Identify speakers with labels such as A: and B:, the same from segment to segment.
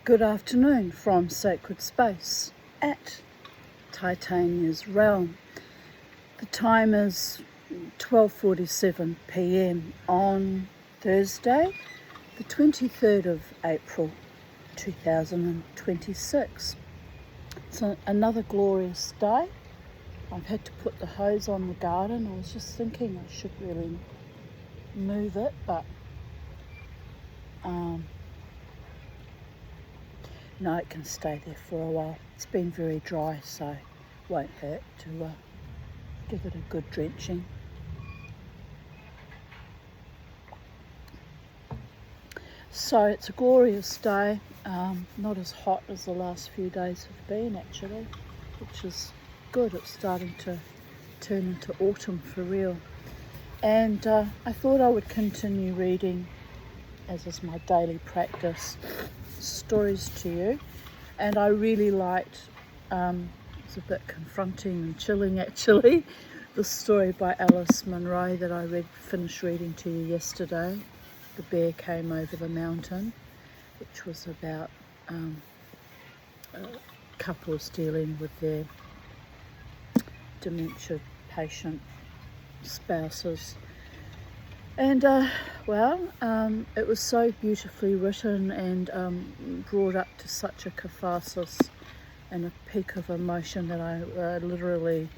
A: Good afternoon from Sacred Space at Titania's Realm. The time is 12:47 p.m. on Thursday, the 23rd of April 2026. It's another glorious day. I've had to put the hose on the garden. I was just thinking I should really move it, but no, it can stay there for a while. It's been very dry, so it won't hurt to give it a good drenching. So it's a glorious day, not as hot as the last few days have been actually, which is good. It's starting to turn into autumn for real. And I thought I would continue reading, as is my daily practice, stories to you. And I really liked, it's a bit confronting and chilling actually, the story by Alice Munro that I finished reading to you yesterday, The Bear Came Over the Mountain, which was about couples dealing with their dementia patient spouses. And it was so beautifully written and brought up to such a catharsis and a peak of emotion that I literally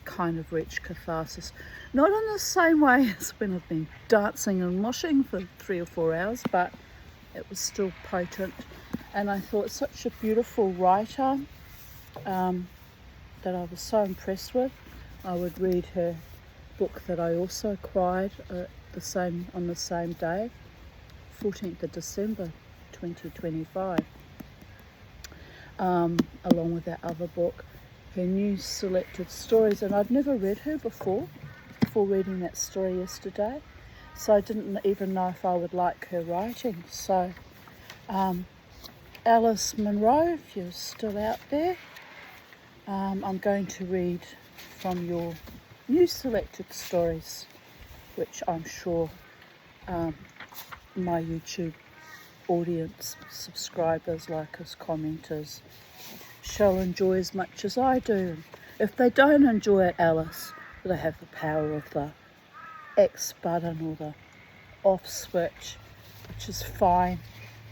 A: kind of reached catharsis. Not in the same way as when I've been dancing and moshing for 3 or 4 hours, but it was still potent. And I thought such a beautiful writer that I was so impressed with. I would read her book that I also acquired on the same day, 14th of December 2025, along with that other book, her new selected stories. And I'd never read her before reading that story yesterday, so I didn't even know if I would like her writing. So Alice Munro, if you're still out there, I'm going to read from your new selected stories, which I'm sure my YouTube audience, subscribers, likers, commenters shall enjoy as much as I do. And if they don't enjoy it, Alice, they have the power of the X button or the off switch, which is fine.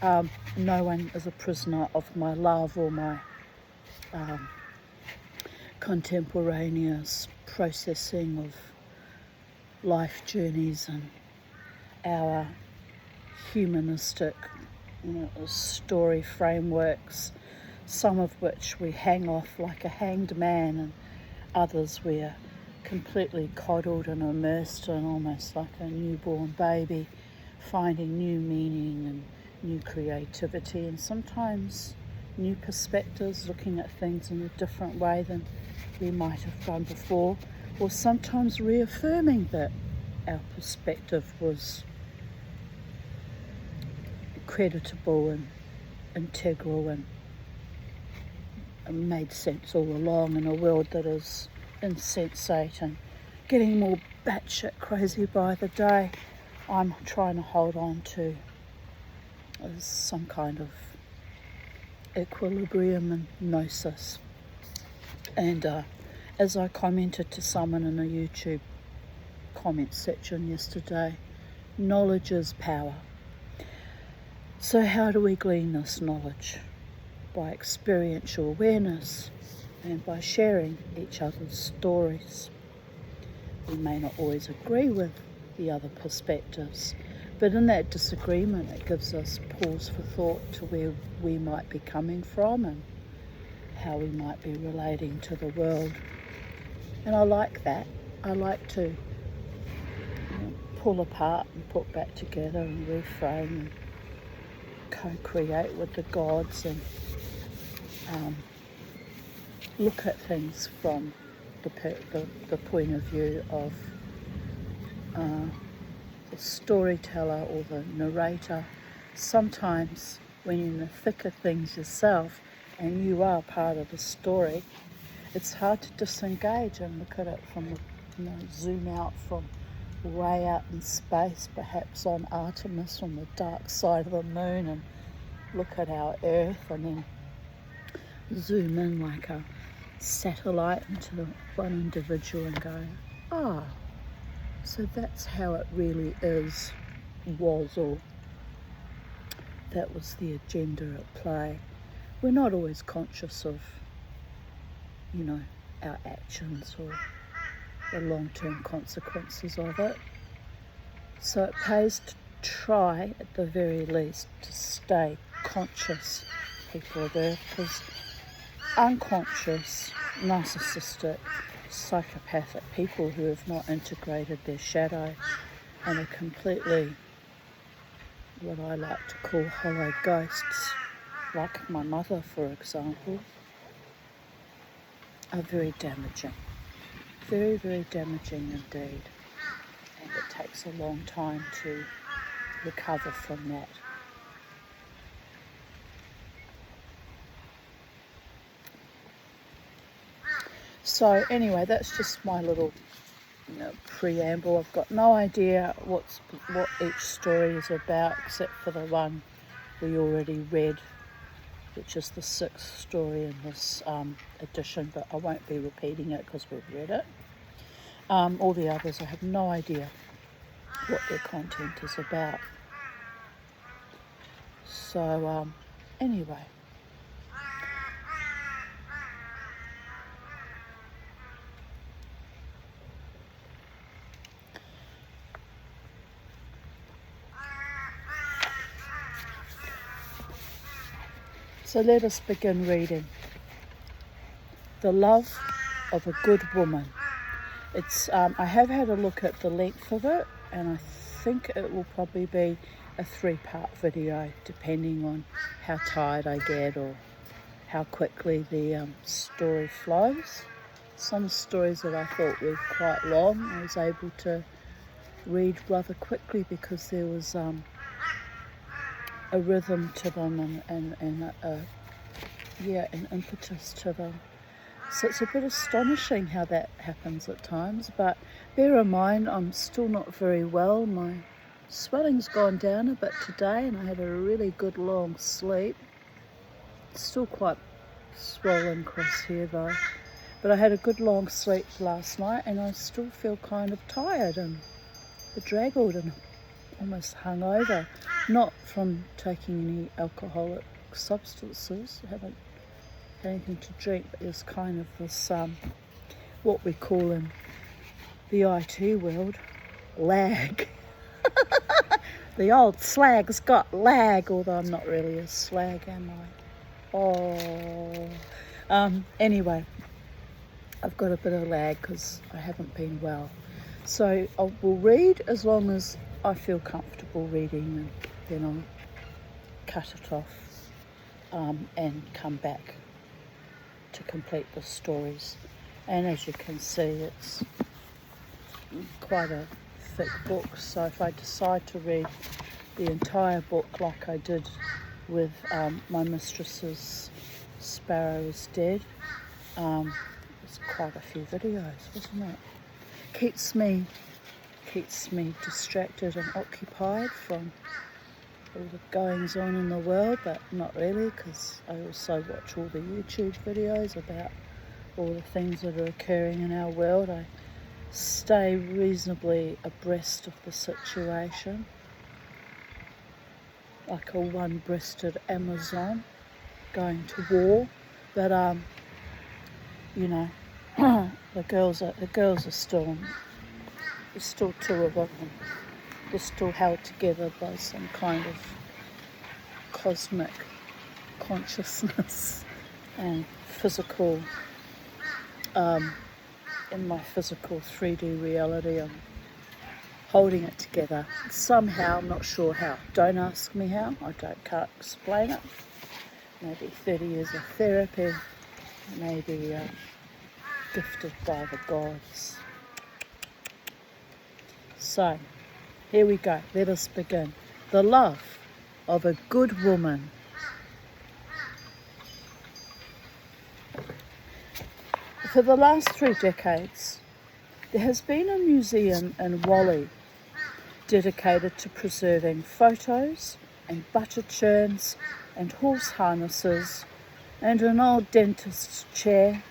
A: No one is a prisoner of my love or my contemporaneous processing of life journeys and our humanistic story frameworks, some of which we hang off like a hanged man, and others we are completely coddled and immersed in, almost like a newborn baby, finding new meaning and new creativity and sometimes new perspectives, looking at things in a different way than we might have done before, or sometimes reaffirming that our perspective was creditable and integral and made sense all along in a world that is insensate and getting more batshit crazy by the day. I'm trying to hold on to some kind of equilibrium and gnosis. And as I commented to someone in a YouTube comment section yesterday, knowledge is power. So how do we glean this knowledge? By experiential awareness and by sharing each other's stories. We may not always agree with the other perspectives, but in that disagreement it gives us pause for thought to where we might be coming from and how we might be relating to the world. And I like that. I like to pull apart and put back together and reframe and co-create with the gods and look at things from the point of view of the storyteller or the narrator. Sometimes when you're in the thick of things yourself and you are part of the story, it's hard to disengage and look at it from zoom out from way out in space, perhaps on Artemis on the dark side of the moon, and look at our Earth and then zoom in like a satellite into one individual and go, oh, so that's how it really is, was, or that was the agenda at play. We're not always conscious of, you know, our actions or the long-term consequences of it. So it pays to try, at the very least, to stay conscious, people of Earth, because unconscious, narcissistic, psychopathic people who have not integrated their shadow and are completely what I like to call hollow ghosts, like my mother, for example, are very damaging. Very, very damaging indeed. And it takes a long time to recover from that. So anyway, that's just my little preamble. I've got no idea what each story is about, except for the one we already read, which is the 6th story in this edition, but I won't be repeating it because we've read it. All the others, I have no idea what their content is about. So anyway. So let us begin reading. The Love of a Good Woman. It's I have had a look at the length of it, and I think it will probably be a 3-part video, depending on how tired I get or how quickly the story flows. Some stories that I thought were quite long, I was able to read rather quickly because there was a rhythm to them and an impetus to them. So it's a bit astonishing how that happens at times, but bear in mind I'm still not very well. My swelling's gone down a bit today and I had a really good long sleep. It's still quite swollen across here though, but I had a good long sleep last night and I still feel kind of tired and bedraggled and almost hungover. Not from taking any alcoholic substances, I haven't had anything to drink, but there's kind of this, what we call in the IT world, lag. The old slag's got lag, although I'm not really a slag, am I? Oh. Anyway, I've got a bit of lag because I haven't been well. So I will read as long as I feel comfortable reading, and then I'll cut it off and come back to complete the stories. And as you can see, it's quite a thick book, so if I decide to read the entire book like I did with My Mistress's Sparrow is Dead, it's quite a few videos, wasn't it? Keeps me distracted and occupied from all the goings on in the world, but not really, because I also watch all the YouTube videos about all the things that are occurring in our world. I stay reasonably abreast of the situation, like a one-breasted Amazon going to war. But the girls are still. There's still 2 of them. And they're still held together by some kind of cosmic consciousness and physical. In my physical 3D reality, I'm holding it together somehow. I'm not sure how. Don't ask me how. Can't explain it. Maybe 30 years of therapy. Maybe gifted by the gods. So, here we go. Let us begin. The Love of a Good Woman. For the last 3 decades, there has been a museum in Wally dedicated to preserving photos and butter churns and horse harnesses and an old dentist's chair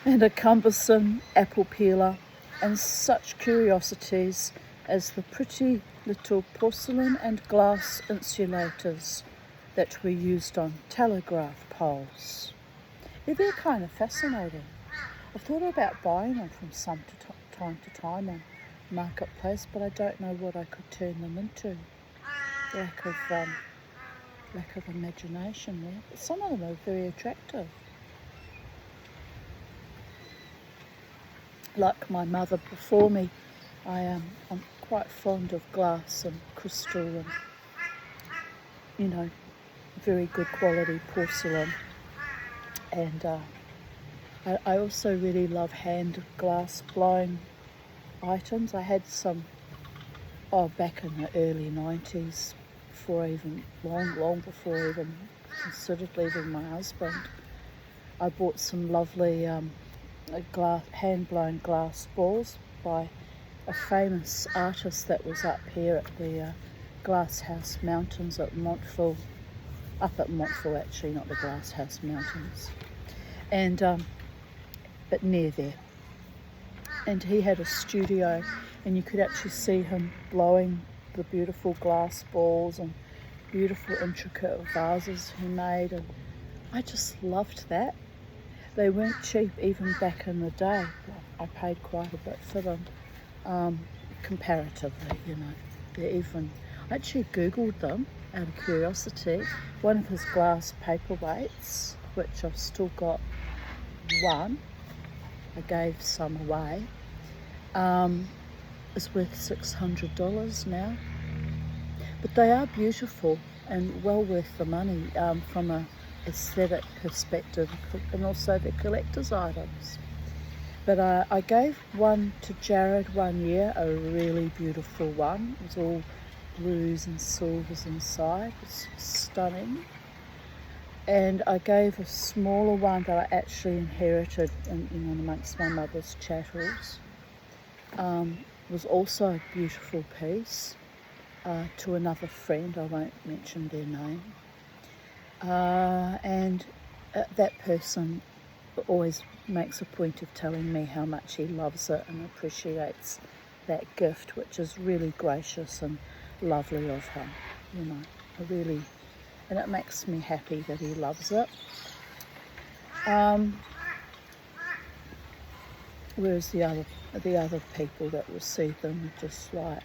A: and a cumbersome apple peeler and such curiosities as the pretty little porcelain and glass insulators that were used on telegraph poles. They're kind of fascinating. I've thought about buying them from time to time on Marketplace, but I don't know what I could turn them into. Lack of imagination there. But some of them are very attractive. Like my mother before me, I'm quite fond of glass and crystal and, you know, very good quality porcelain. And I also really love hand glass blowing items. I had some back in the early 90s, before even long before I even considered leaving my husband. I bought some lovely hand-blown glass balls by a famous artist that was up here at the Glass House Mountains at Montville, up at Montville actually, not the Glass House Mountains, and but near there. And he had a studio, and you could actually see him blowing the beautiful glass balls and beautiful intricate vases he made, and I just loved that. They weren't cheap even back in the day. I paid quite a bit for them, comparatively, you know. I actually Googled them out of curiosity. One of his glass paperweights, which I've still got one, I gave some away, is worth $600 now. But they are beautiful and well worth the money from a aesthetic perspective, and also the collector's items. But I gave one to Jared one year, a really beautiful one. It was all blues and silvers inside. It's stunning. And I gave a smaller one that I actually inherited in amongst my mother's chattels. It was also a beautiful piece, to another friend. I won't mention their name. And that person always makes a point of telling me how much he loves it and appreciates that gift, which is really gracious and lovely of him, you know. And it makes me happy that he loves it. Whereas the other people that receive them are just like,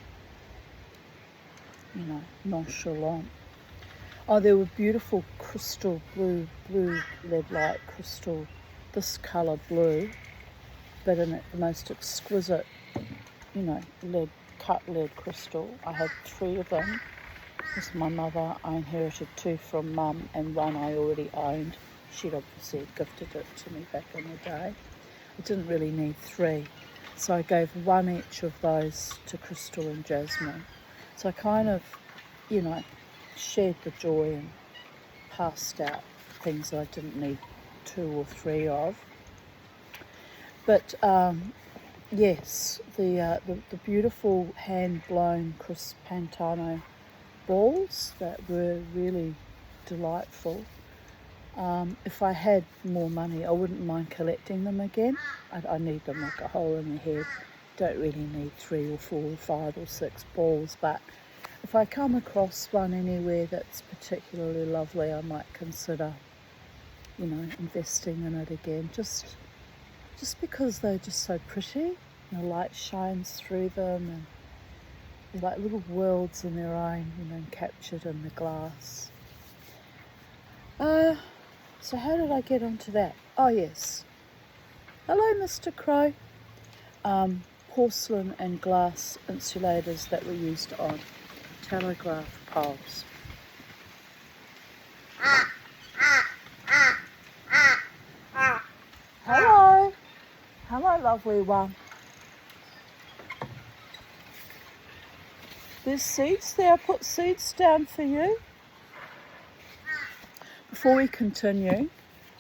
A: you know, nonchalant. Oh, there were beautiful crystal blue lead light crystal, this colour blue, but in the most exquisite, you know, cut lead crystal. I had 3 of them. This is my mother. I inherited 2 from Mum, and one I already owned. She'd obviously gifted it to me back in the day. I didn't really need 3, so I gave 1 each of those to Crystal and Jasmine. So I kind of, you know, shared the joy and passed out things I didn't need 2 or 3 of. But yes, the beautiful hand-blown crisp Pantano balls that were really delightful. If I had more money, I wouldn't mind collecting them again. I need them like a hole in the head. Don't really need 3 or 4 or 5 or 6 balls, but if I come across one anywhere that's particularly lovely, I might consider, you know, investing in it again, just because they're just so pretty. The light shines through them, and they're like little worlds in their own, you know, captured in the glass. So how did I get onto that? Oh yes. Hello, Mr. Crow. Porcelain and glass insulators that were used on telegraph poles. Hello. Hello, lovely one. There's seeds there. I put seeds down for you. Before we continue,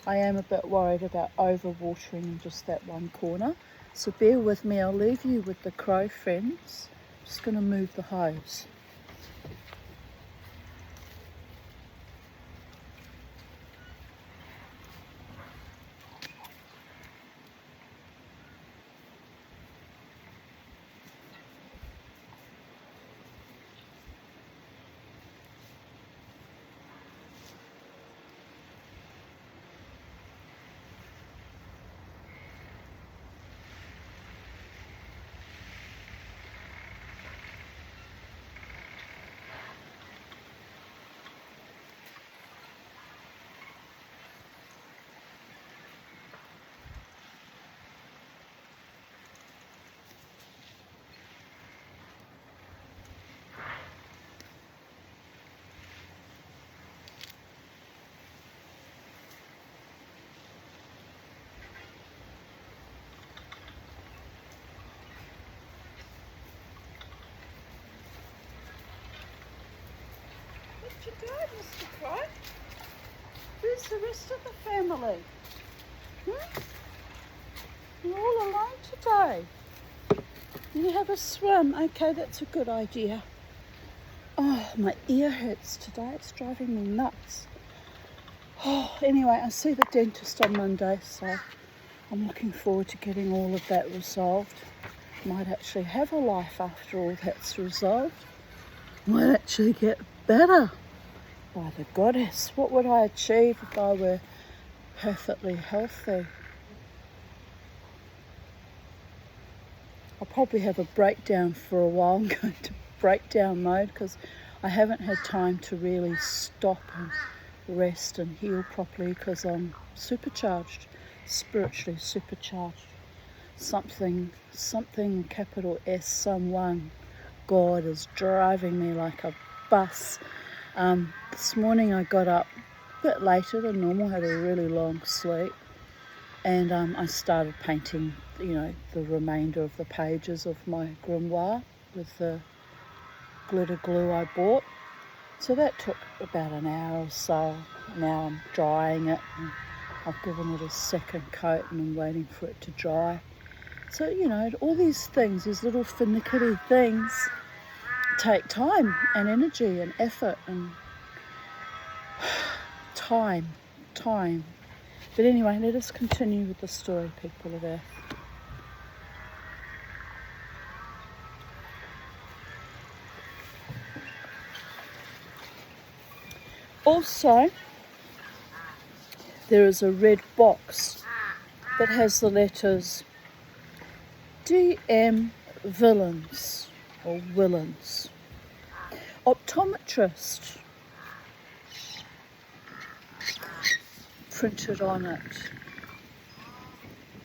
A: I am a bit worried about overwatering in just that one corner. So bear with me. I'll leave you with the crow friends. Just going to move the hose. you go, Mr. Crow? Where's the rest of the family? You're all alone today. You have a swim. Okay, that's a good idea. Oh, my ear hurts today. It's driving me nuts. Oh, anyway, I see the dentist on Monday, so I'm looking forward to getting all of that resolved. Might actually have a life after all that's resolved. Might actually get better. By the goddess, what would I achieve if I were perfectly healthy? I'll probably have a breakdown for a while. I'm going to breakdown mode because I haven't had time to really stop and rest and heal properly because I'm supercharged, spiritually supercharged. Something capital S, someone, God is driving me like a bus. This morning I got up a bit later than normal, had a really long sleep, and I started painting, the remainder of the pages of my grimoire with the glitter glue I bought. So that took about an hour or so. Now I'm drying it, and I've given it a second coat and I'm waiting for it to dry. So, all these things, these little finicky things, take time and energy and effort and time. But anyway, let us continue with the story, people of Earth. Also, there is a red box that has the letters DM Villains or Willans. Optometrist printed on it.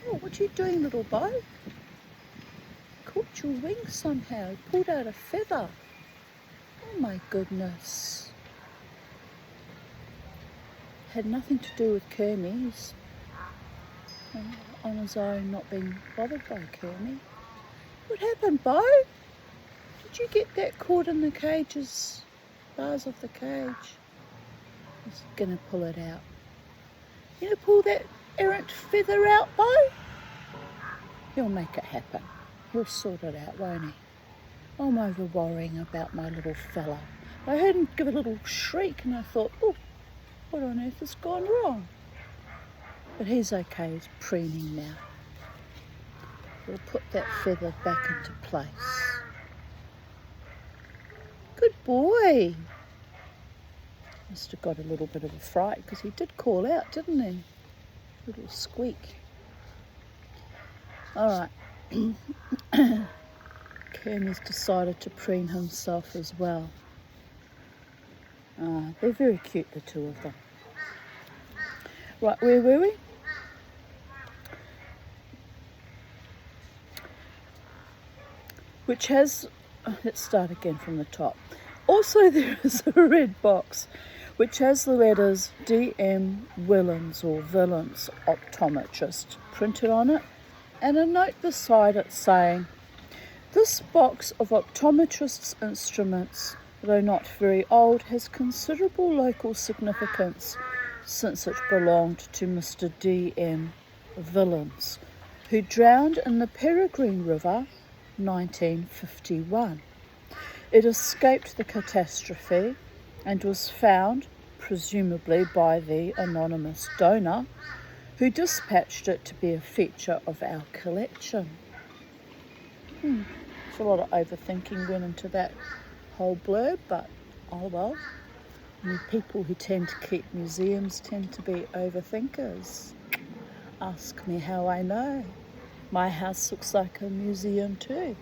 A: Oh, what are you doing, little boy? Caught your wing somehow, pulled out a feather. Oh my goodness. Had nothing to do with Kermie. He's on his own, not being bothered by Kermie. What happened, Bo? Did you get that caught in the cages, bars of the cage? He's gonna pull it out. You gonna pull that errant feather out, Bo? He'll make it happen. He'll sort it out, won't he? I'm over worrying about my little fella. I heard him give a little shriek and I thought, oh, what on earth has gone wrong? But he's okay, he's preening now. We'll put that feather back into place. Good boy. Must have got a little bit of a fright because he did call out, didn't he? Little squeak. All right. Kermie's decided to preen himself as well. They're very cute, the two of them. Right, where were we? Which has, let's start again from the top. Also, there is a red box which has the letters DM Willans or Villains Optometrist printed on it, and a note beside it saying, this box of optometrist's instruments, though not very old, has considerable local significance since it belonged to Mr. D.M. Villains, who drowned in the Peregrine River 1951. It escaped the catastrophe and was found, presumably by the anonymous donor, who dispatched it to be a feature of our collection. A lot of overthinking went into that whole blurb, but oh well. People who tend to keep museums tend to be overthinkers. Ask me how I know. My house looks like a museum too.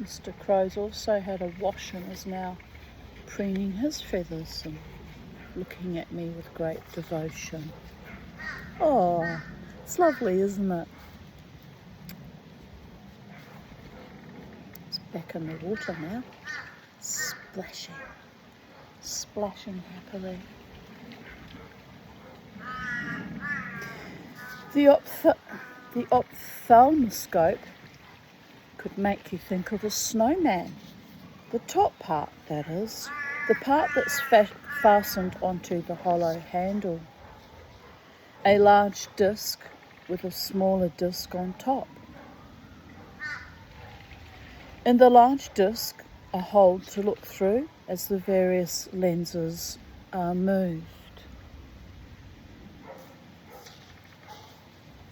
A: Mr. Crow's also had a wash and is now preening his feathers and looking at me with great devotion. Oh, it's lovely, isn't it? It's back in the water now, splashing happily. The ophthalmoscope could make you think of a snowman. The top part, that is, the part that's fastened onto the hollow handle. A large disc with a smaller disc on top. In the large disc, a hole to look through as the various lenses are moved.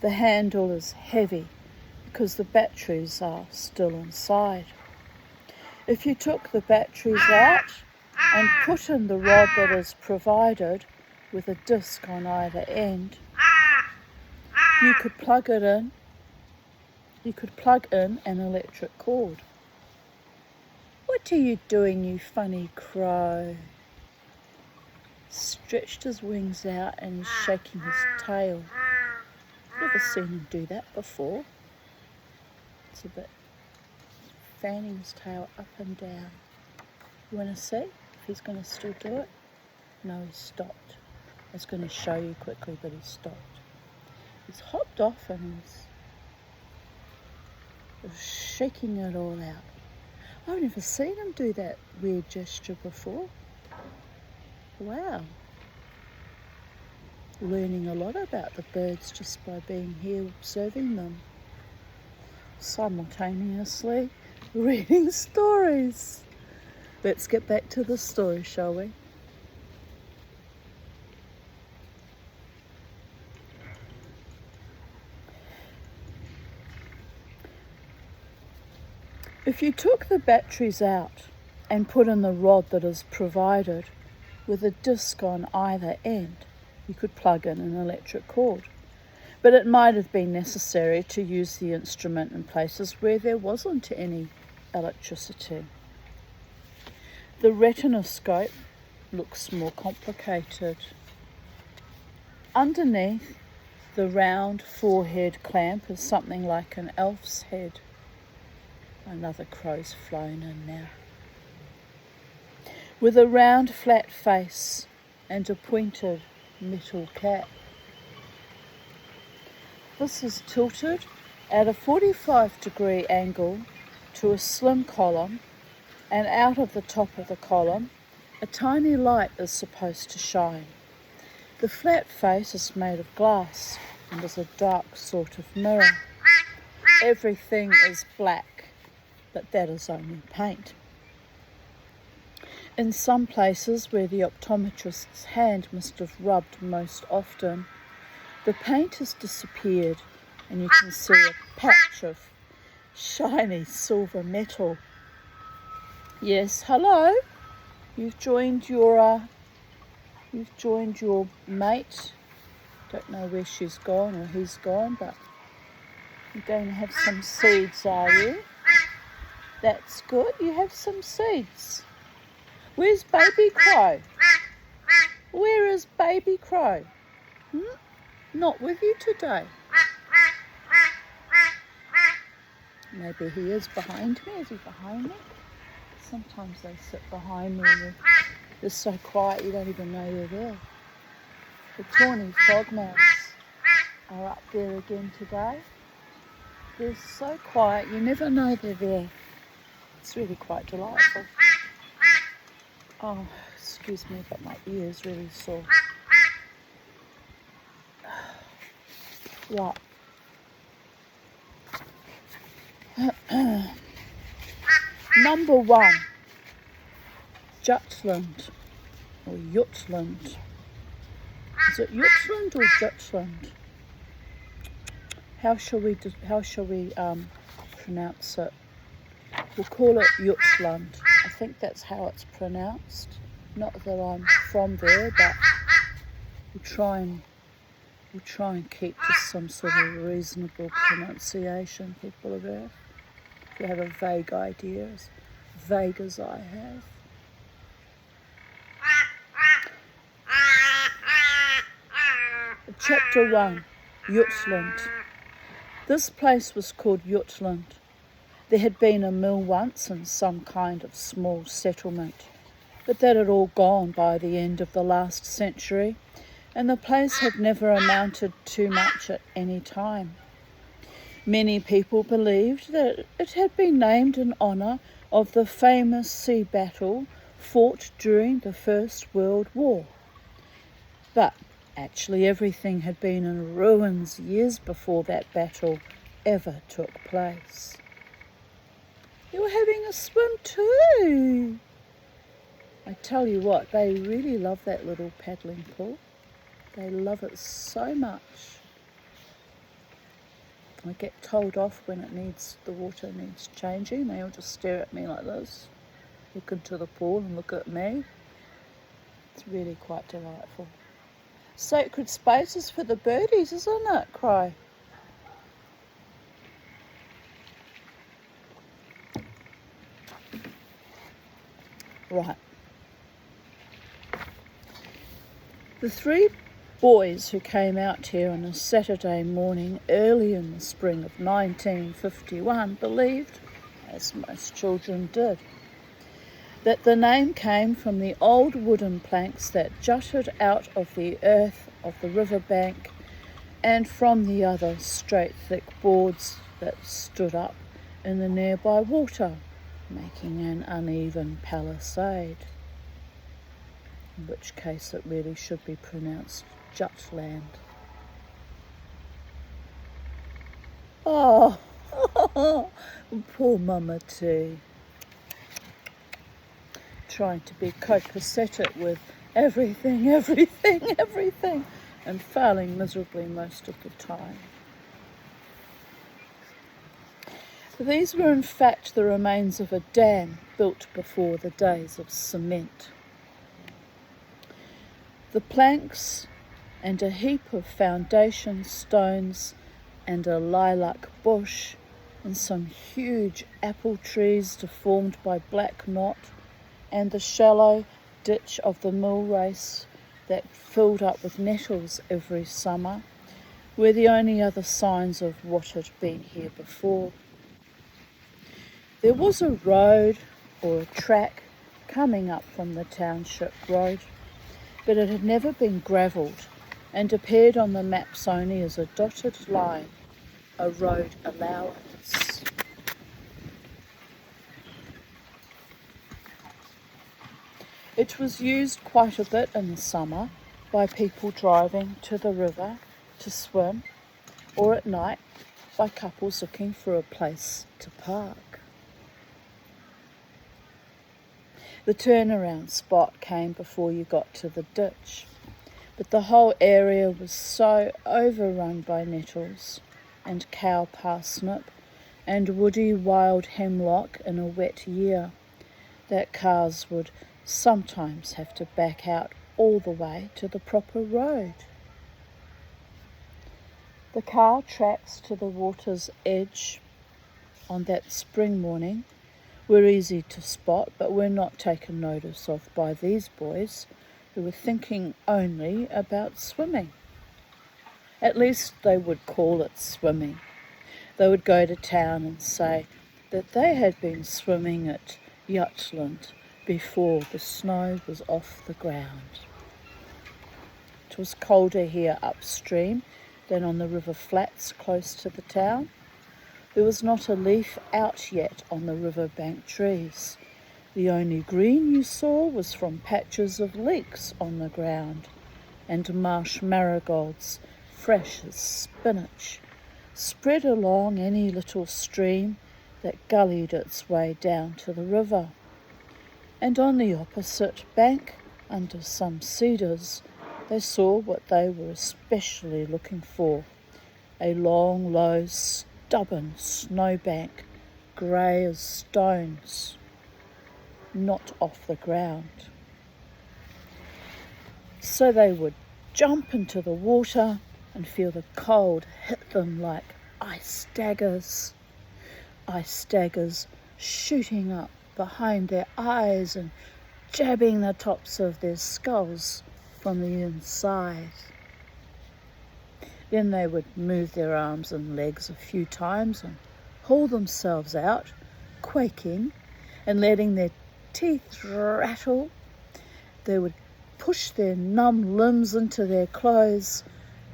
A: The handle is heavy because the batteries are still inside. If you took the batteries out and put in the rod that is provided with a disc on either end, you could plug in an electric cord. What are you doing, you funny crow? Stretched his wings out and is shaking his tail. Never seen him do that before. It's a bit fanning his tail up and down. You want to see if he's going to still do it? No, he's stopped. I was going to show you quickly, but he's stopped. He's hopped off and he's shaking it all out. I've never seen him do that weird gesture before. Wow. Learning a lot about the birds just by being here observing them. Simultaneously reading stories. Let's get back to the story, shall we? If you took the batteries out and put in the rod that is provided with a disc on either end, you could plug in an electric cord. But it might have been necessary to use the instrument in places where there wasn't any electricity. The retinoscope looks more complicated. Underneath the round forehead clamp is something like an elf's head. Another crow's flown in now. With a round flat face and a pointed metal cap. This is tilted at a 45-degree angle to a slim column, and out of the top of the column, a tiny light is supposed to shine. The flat face is made of glass and is a dark sort of mirror. Everything is black, but that is only paint. In some places where the optometrist's hand must have rubbed most often, the paint has disappeared and you can see a patch of shiny silver metal. Yes, hello. You've joined your mate. Don't know where she's gone or he's gone, but you're going to have some seeds, are you? That's good. You have some seeds. Where's Baby Crow? Where is Baby Crow? Not with you today. Maybe he is behind me. Is he behind me? Sometimes they sit behind me and they're so quiet you don't even know they're there. The tawny frogmouths are up there again today. They're so quiet you never know they're there. It's really quite delightful. Oh, excuse me, but my ear is really sore. What? Number 1, Jutland or Jutland. Is it Jutland or Jutland? How shall we pronounce it? We'll call it Jutland. I think that's how it's pronounced. Not that I'm from there, but we'll try and keep to some sort of reasonable pronunciation, people of Earth. If you have a vague idea, as vague as I have. Chapter 1, Jutland. This place was called Jutland. There had been a mill once and some kind of small settlement, but that had all gone by the end of the last century, and the place had never amounted to much at any time. Many people believed that it had been named in honour of the famous sea battle fought during the First World War. But actually everything had been in ruins years before that battle ever took place. You were having a swim too. I tell you what, they really love that little paddling pool. They love it so much. I get told off when the water needs changing. They all just stare at me like this, look into the pool and look at me. It's really quite delightful. Sacred spaces for the birdies, isn't it? Cry. Right. The three boys who came out here on a Saturday morning early in the spring of 1951 believed, as most children did, that the name came from the old wooden planks that jutted out of the earth of the riverbank and from the other straight thick boards that stood up in the nearby water, making an uneven palisade, in which case it really should be pronounced Jutland. Oh, poor Mama T. Trying to be copacetic with everything, and failing miserably most of the time. These were in fact the remains of a dam built before the days of cement. The planks and a heap of foundation stones and a lilac bush and some huge apple trees deformed by black knot and the shallow ditch of the mill race that filled up with nettles every summer were the only other signs of what had been here before. There was a road or a track coming up from the township road, but it had never been gravelled and appeared on the maps only as a dotted line, a road allowance. It was used quite a bit in the summer by people driving to the river to swim, or at night by couples looking for a place to park. The turnaround spot came before you got to the ditch, but the whole area was so overrun by nettles and cow parsnip and woody wild hemlock in a wet year that cars would sometimes have to back out all the way to the proper road. The car tracks to the water's edge on that spring morning were easy to spot, but were not taken notice of by these boys who were thinking only about swimming. At least they would call it swimming. They would go to town and say that they had been swimming at Jutland before the snow was off the ground. It was colder here upstream than on the river flats close to the town. There was not a leaf out yet on the riverbank trees. The only green you saw was from patches of leeks on the ground and marsh marigolds, fresh as spinach, spread along any little stream that gullied its way down to the river. And on the opposite bank, under some cedars, they saw what they were especially looking for, a long, low, stubborn snowbank, grey as stones, not off the ground. So they would jump into the water and feel the cold hit them like ice daggers shooting up behind their eyes and jabbing the tops of their skulls from the inside. Then they would move their arms and legs a few times and haul themselves out, quaking and letting their teeth rattle. They would push their numb limbs into their clothes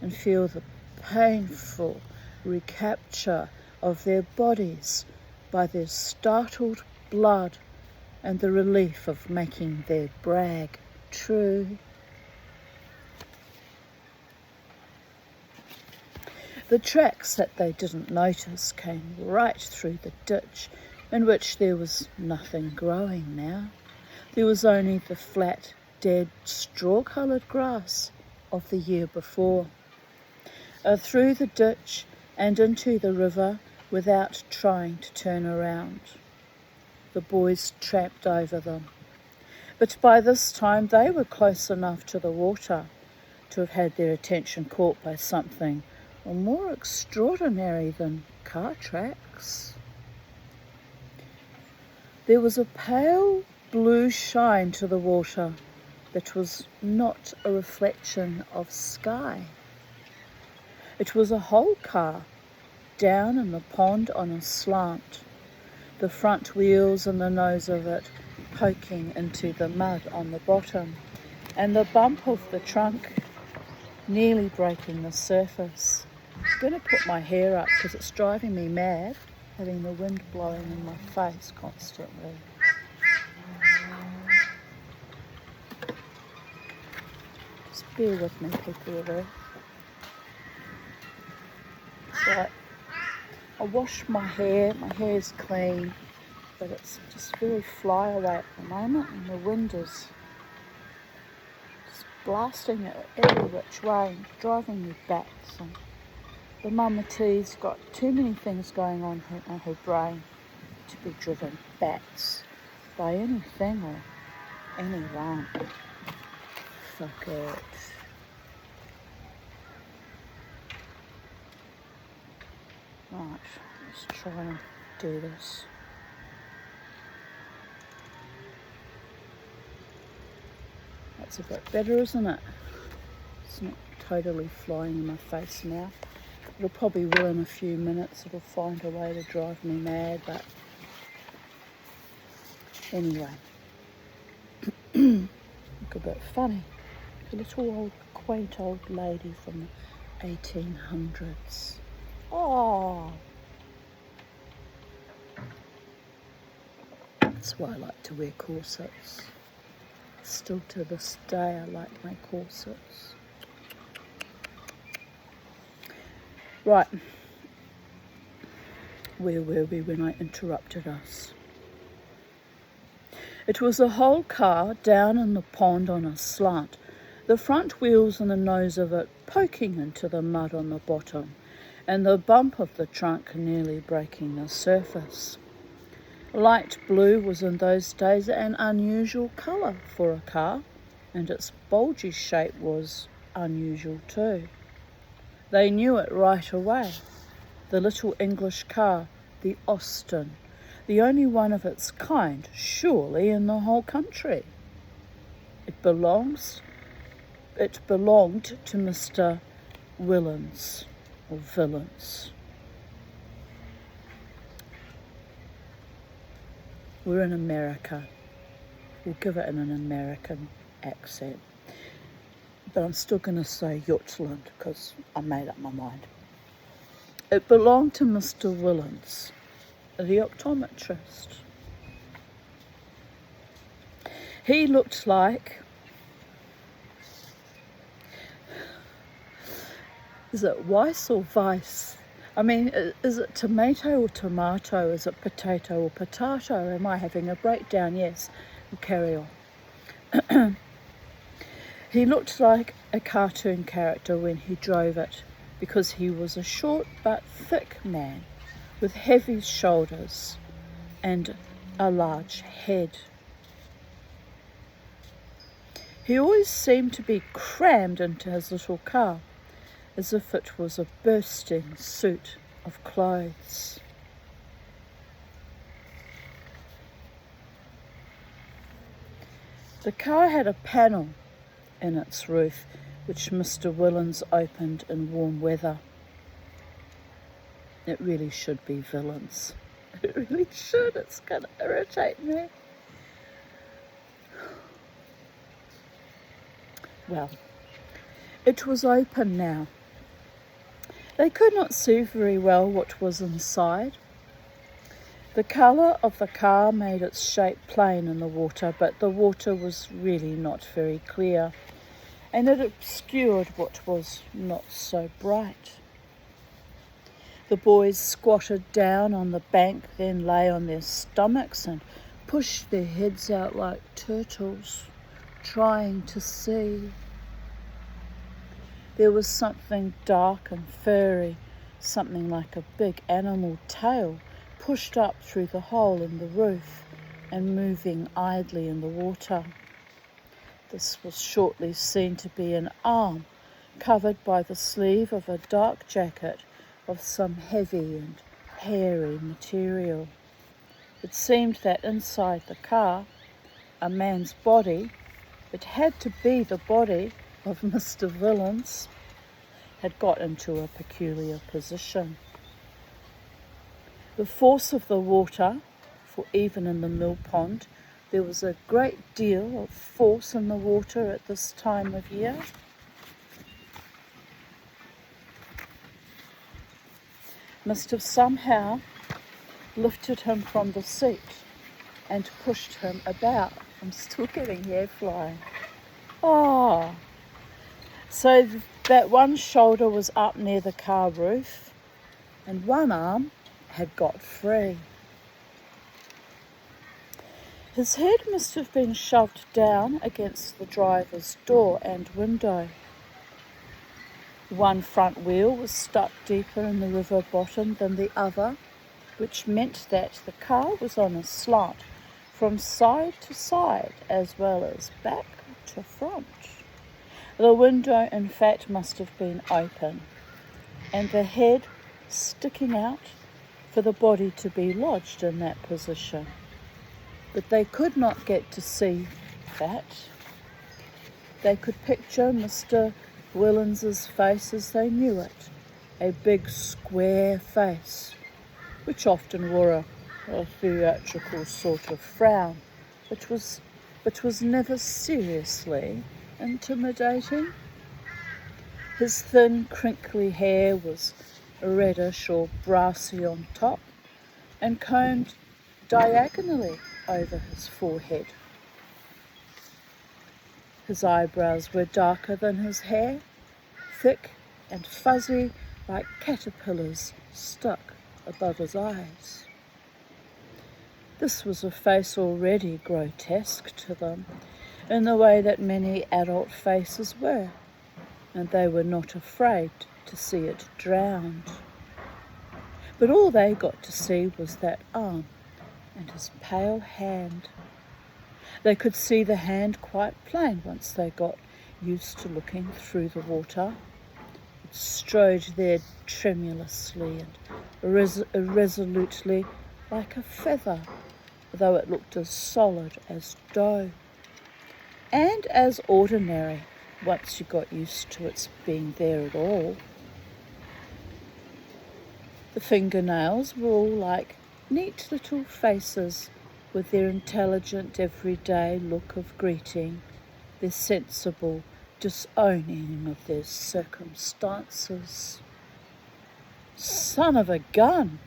A: and feel the painful recapture of their bodies by their startled blood and the relief of making their brag true. The tracks that they didn't notice came right through the ditch, in which there was nothing growing now. There was only the flat, dead, straw-coloured grass of the year before. Through the ditch and into the river without trying to turn around. The boys tramped over them. But by this time they were close enough to the water to have had their attention caught by something more extraordinary than car tracks. There was a pale blue shine to the water that was not a reflection of sky. It was a whole car down in the pond on a slant, the front wheels and the nose of it poking into the mud on the bottom, and the bump of the trunk nearly breaking the surface. I'm going to put my hair up because it's driving me mad, having the wind blowing in my face constantly. Just bear with me, people of Earth. So I washed my hair's clean, but it's just very fly away at the moment, and the wind is just blasting it every which way, driving me bats. And the Mama T's got too many things going on in her brain to be driven bats by anything or anyone. Fuck it. Right, let's try and do this. That's a bit better, isn't it? It's not totally flying in my face now. It'll probably will in a few minutes. It'll find a way to drive me mad, but anyway. Look a bit funny. A little old, quaint old lady from the 1800s. Oh, that's why I like to wear corsets. Still to this day I like my corsets. Right, where were we when I interrupted us? It was a whole car down in the pond on a slant, the front wheels and the nose of it poking into the mud on the bottom, and the bump of the trunk nearly breaking the surface. Light blue was in those days an unusual colour for a car, and its bulgy shape was unusual too. They knew it right away. The little English car, the Austin, the only one of its kind, surely, in the whole country. It belonged to Mr. Willens, or Villains. We're in America. We'll give it in an American accent. But I'm still going to say Jutland because I made up my mind. It belonged to Mr. Willens, the optometrist. He looked like... Is it Weiss or Weiss? I mean, is it tomato or tomato? Is it potato or potato? Am I having a breakdown? Yes. We'll carry on. He looked like a cartoon character when he drove it, because he was a short but thick man with heavy shoulders and a large head. He always seemed to be crammed into his little car, as if it was a bursting suit of clothes. The car had a panel in its roof, which Mr. Willens opened in warm weather. It really should be Villains. It really should. It's going to irritate me. Well, it was open now. They could not see very well what was inside. The colour of the car made its shape plain in the water, but the water was really not very clear, and it obscured what was not so bright. The boys squatted down on the bank, then lay on their stomachs and pushed their heads out like turtles, trying to see. There was something dark and furry, something like a big animal tail, pushed up through the hole in the roof and moving idly in the water. This was shortly seen to be an arm, covered by the sleeve of a dark jacket of some heavy and hairy material. It seemed that inside the car, a man's body, it had to be the body of Mr. Villains, had got into a peculiar position. The force of the water, for even in the mill pond, there was a great deal of force in the water at this time of year. Must have somehow lifted him from the seat and pushed him about. I'm still getting hair flying. Oh, so that one shoulder was up near the car roof and one arm had got free. His head must have been shoved down against the driver's door and window. One front wheel was stuck deeper in the river bottom than the other, which meant that the car was on a slant from side to side as well as back to front. The window, in fact, must have been open, and the head sticking out for the body to be lodged in that position. But they could not get to see that. They could picture Mr. Willins's face as they knew it, a big square face, which often wore a theatrical sort of frown, but was never seriously intimidating. His thin, crinkly hair was reddish or brassy on top and combed diagonally over his forehead. His eyebrows were darker than his hair, thick and fuzzy like caterpillars stuck above his eyes. This was a face already grotesque to them, in the way that many adult faces were, and they were not afraid to see it drowned. But all they got to see was that arm and his pale hand. They could see the hand quite plain once they got used to looking through the water. It strode there tremulously and irresolutely like a feather, though it looked as solid as dough, and as ordinary once you got used to its being there at all. The fingernails were all like neat little faces with their intelligent everyday look of greeting, their sensible disowning of their circumstances. "Son of a gun,"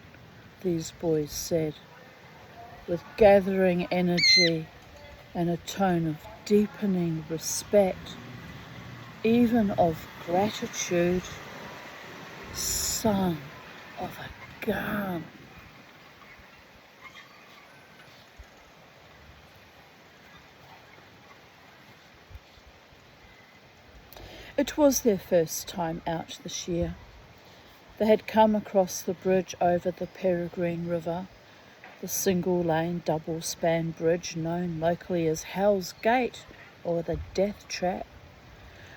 A: these boys said, with gathering energy and a tone of deepening respect, even of gratitude. "Son of a gun." It was their first time out this year. They had come across the bridge over the Peregrine River, the single-lane double-span bridge known locally as Hell's Gate or the Death Trap,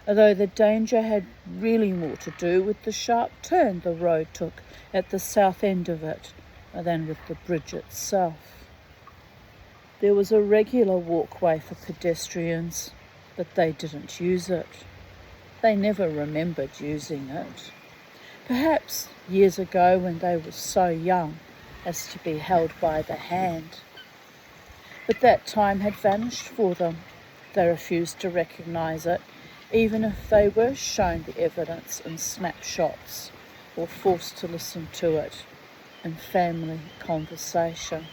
A: although the danger had really more to do with the sharp turn the road took at the south end of it than with the bridge itself. There was a regular walkway for pedestrians, but they didn't use it. They never remembered using it. Perhaps years ago when they were so young as to be held by the hand. But that time had vanished for them. They refused to recognise it, even if they were shown the evidence in snapshots or forced to listen to it in family conversation.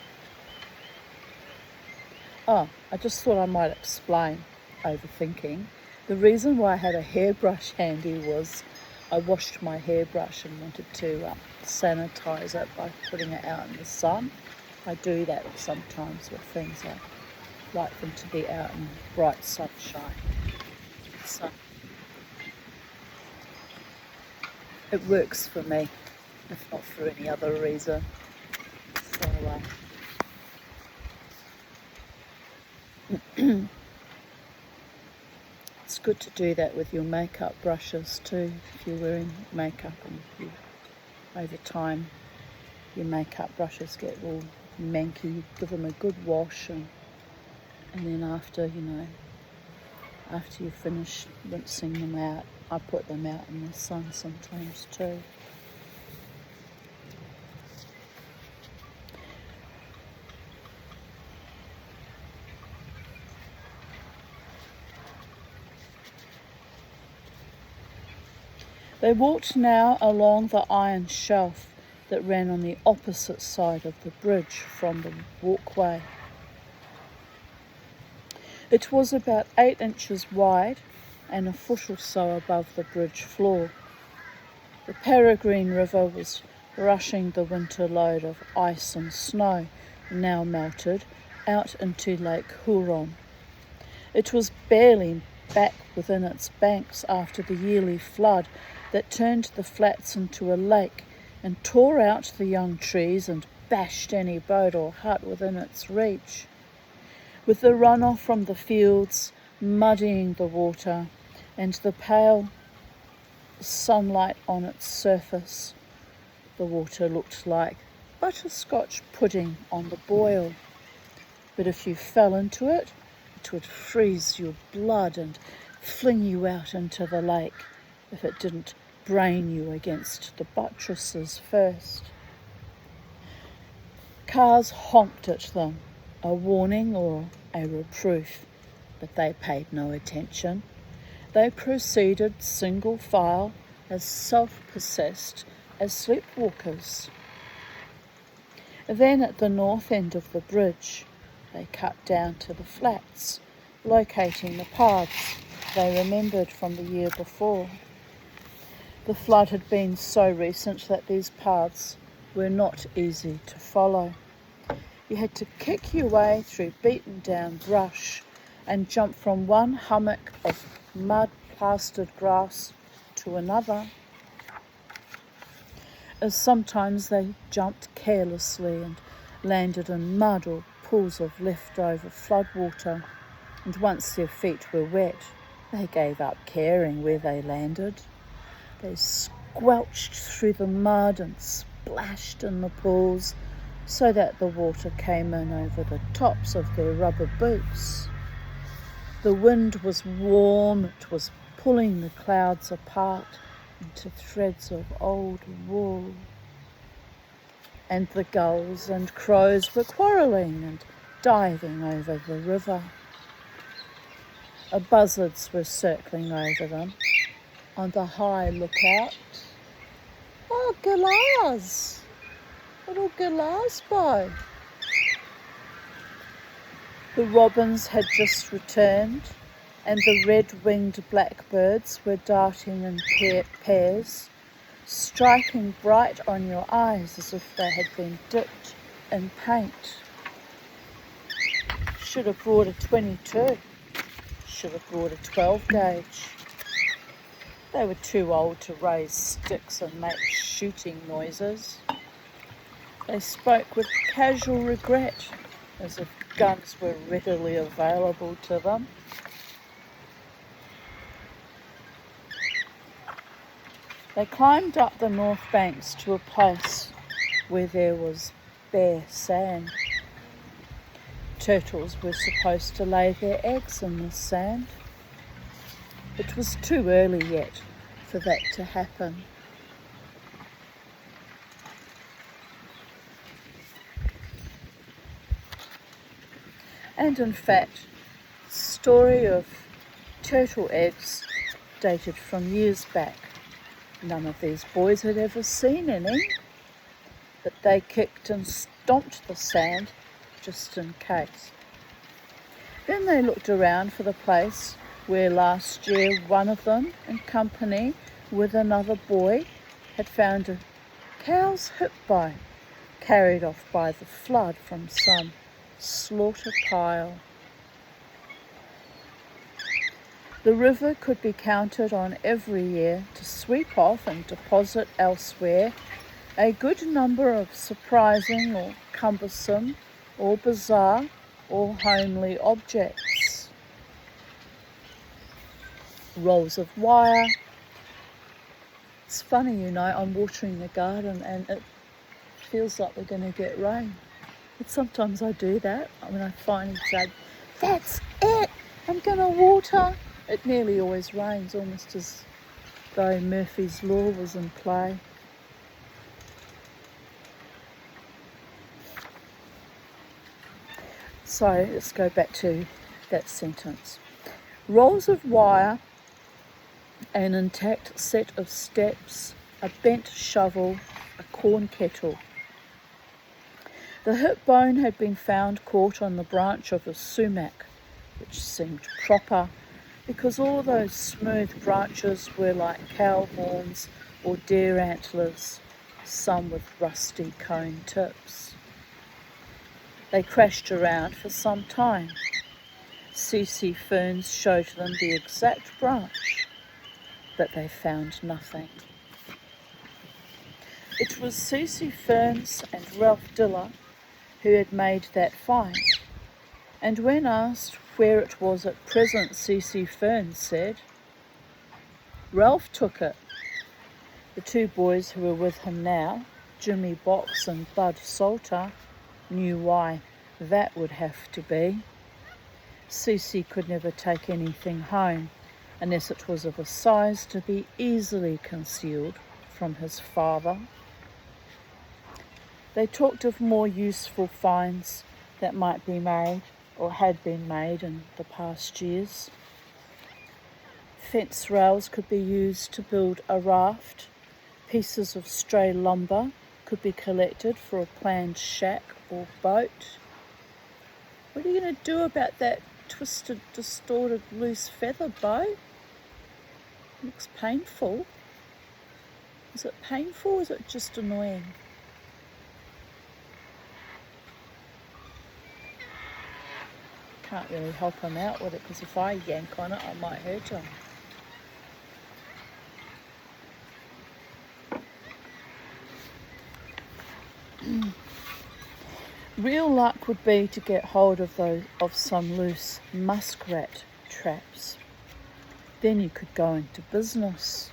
A: Oh, I just thought I might explain overthinking. The reason why I had a hairbrush handy was I washed my hairbrush and wanted to sanitize it by putting it out in the sun. I do that sometimes with things. I like them to be out in bright sunshine. So it works for me, if not for any other reason. So it's good to do that with your makeup brushes too. If you're wearing makeup and over time your makeup brushes get all manky, give them a good wash, and then after you finish rinsing them out, I put them out in the sun sometimes too. They walked now along the iron shelf that ran on the opposite side of the bridge from the walkway. It was about 8 inches wide and a foot or so above the bridge floor. The Peregrine River was rushing the winter load of ice and snow, now melted, out into Lake Huron. It was barely back within its banks after the yearly flood that turned the flats into a lake and tore out the young trees and bashed any boat or hut within its reach. With the runoff from the fields muddying the water and the pale sunlight on its surface, the water looked like butterscotch pudding on the boil. But if you fell into it, it would freeze your blood and fling you out into the lake if it didn't brain you against the buttresses first. Cars honked at them, a warning or a reproof, but they paid no attention. They proceeded single file, as self-possessed as sleepwalkers. Then at the north end of the bridge, they cut down to the flats, locating the paths they remembered from the year before. The flood had been so recent that these paths were not easy to follow. You had to kick your way through beaten down brush and jump from one hummock of mud-plastered grass to another. As sometimes they jumped carelessly and landed in mud or pools of leftover floodwater, and once their feet were wet, they gave up caring where they landed. They squelched through the mud and splashed in the pools so that the water came in over the tops of their rubber boots. The wind was warm, it was pulling the clouds apart into threads of old wool. And the gulls and crows were quarrelling and diving over the river. Buzzards were circling over them on the high lookout. Oh, galahs! Little galahs boy. The robins had just returned, and the red-winged blackbirds were darting in pairs, striking bright on your eyes as if they had been dipped in paint. Should have brought a 22. Should have brought a 12 gauge. They were too old to raise sticks and make shooting noises. They spoke with casual regret, as if guns were readily available to them. They climbed up the north banks to a place where there was bare sand. Turtles were supposed to lay their eggs in the sand. It was too early yet for that to happen. And in fact, the story of turtle eggs dated from years back. None of these boys had ever seen any, but they kicked and stomped the sand just in case. Then they looked around for the place where last year one of them, in company with another boy, had found a cow's hip bone carried off by the flood from some slaughter pile. The river could be counted on every year to sweep off and deposit elsewhere a good number of surprising or cumbersome or bizarre or homely objects. Rolls of wire. It's funny, I'm watering the garden and it feels like we're going to get rain. But sometimes I do that. When I finally say, that's it, I'm going to water. It nearly always rains, almost as though Murphy's Law was in play. So let's go back to that sentence. Rolls of wire, an intact set of steps, a bent shovel, a corn kettle. The hip bone had been found caught on the branch of a sumac, which seemed proper because all those smooth branches were like cow horns or deer antlers, some with rusty cone tips. They crashed around for some time. CC ferns showed them the exact branch, but they found nothing. It was CC Ferns and Ralph Diller who had made that find, and when asked where it was at present, CC Ferns said, Ralph took it. The two boys who were with him now, Jimmy Box and Bud Salter, knew why that would have to be. CC could never take anything home unless it was of a size to be easily concealed from his father. They talked of more useful finds that might be made or had been made in the past years. Fence rails could be used to build a raft. Pieces of stray lumber could be collected for a planned shack or boat. What are you going to do about that twisted, distorted, loose feather, Bo? Looks painful. Is it painful or is it just annoying? Can't really help him out with it because if I yank on it, I might hurt him. Real luck would be to get hold of some loose muskrat traps. Then you could go into business.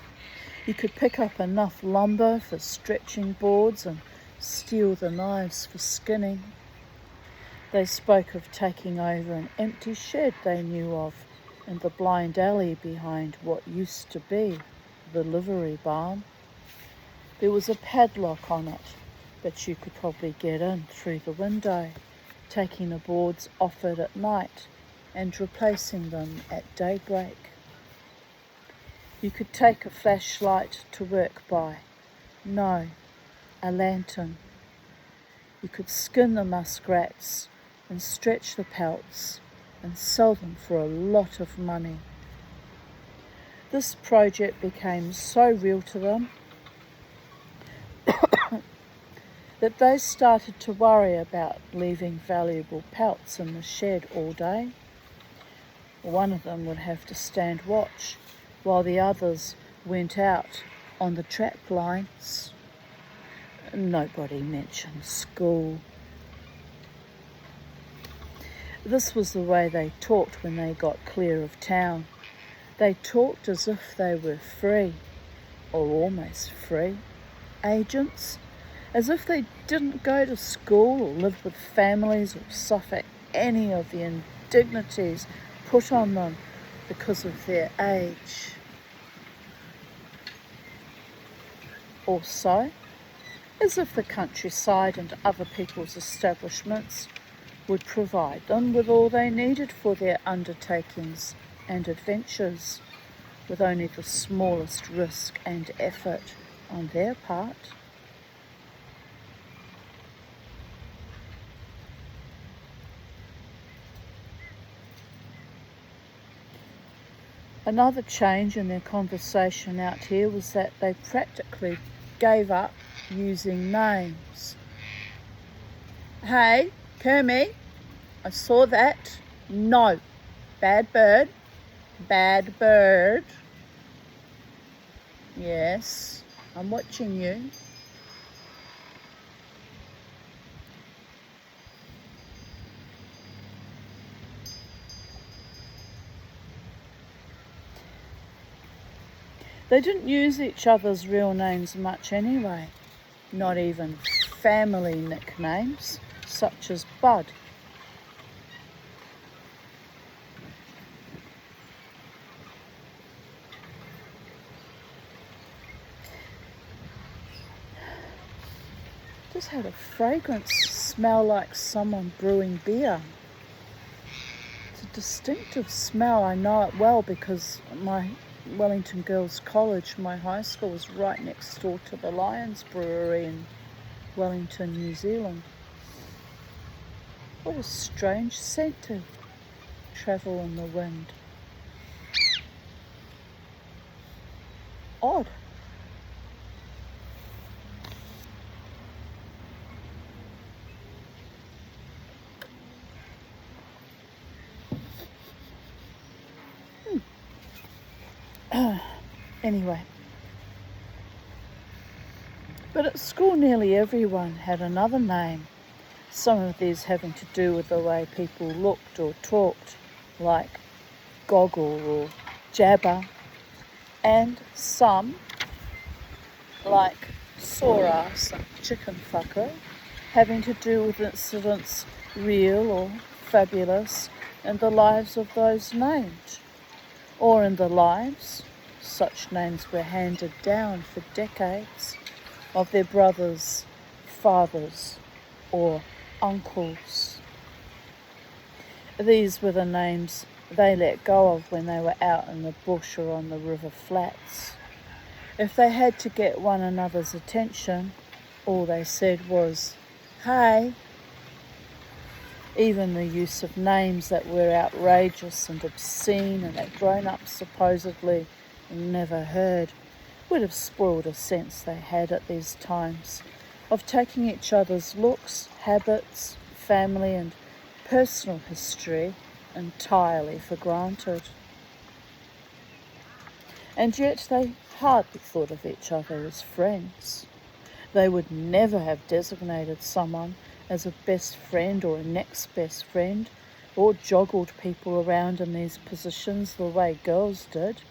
A: You could pick up enough lumber for stretching boards and steal the knives for skinning. They spoke of taking over an empty shed they knew of in the blind alley behind what used to be the livery barn. There was a padlock on it, but you could probably get in through the window, taking the boards offered at night and replacing them at daybreak. You could take a flashlight to work by. No, a lantern. You could skin the muskrats and stretch the pelts and sell them for a lot of money. This project became so real to them that they started to worry about leaving valuable pelts in the shed all day. One of them would have to stand watch while the others went out on the trap lines. Nobody mentioned school. This was the way they talked when they got clear of town. They talked as if they were free, or almost free, agents, as if they didn't go to school or live with families or suffer any of the indignities put on them because of their age. Also, as if the countryside and other people's establishments would provide them with all they needed for their undertakings and adventures, with only the smallest risk and effort on their part. Another change in their conversation out here was that they practically gave up using names. Hey, Kermie, I saw that. No, bad bird, bad bird. Yes, I'm watching you. They didn't use each other's real names much anyway, not even family nicknames such as Bud. Just had a fragrance smell like someone brewing beer. It's a distinctive smell. I know it well because my Wellington Girls College, my high school, was right next door to the Lions Brewery in Wellington, New Zealand. What a strange scent to travel in the wind. Odd. Anyway, but at school nearly everyone had another name, some of these having to do with the way people looked or talked, like Goggle or Jabber, and some, like Sore Ass and Chicken Fucker, having to do with incidents real or fabulous in the lives of those named, or in the lives, such names were handed down for decades, of their brothers, fathers, or uncles. These were the names they let go of when they were out in the bush or on the river flats. If they had to get one another's attention, all they said was, "Hey." Even the use of names that were outrageous and obscene and that grown-ups supposedly never heard would have spoiled a sense they had at these times of taking each other's looks, habits, family and personal history entirely for granted. And yet they hardly thought of each other as friends. They would never have designated someone as a best friend or a next best friend, or joggled people around in these positions the way girls did.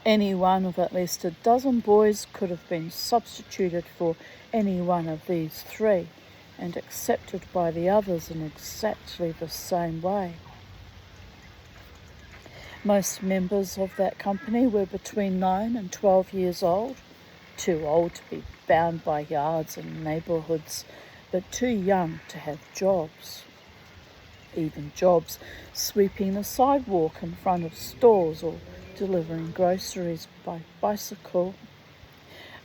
A: Any one of at least a dozen boys could have been substituted for any one of these three and accepted by the others in exactly the same way. Most members of that company were between 9 and 12 years old, too old to be bound by yards and neighbourhoods, but too young to have jobs. Even jobs sweeping the sidewalk in front of stores or delivering groceries by bicycle.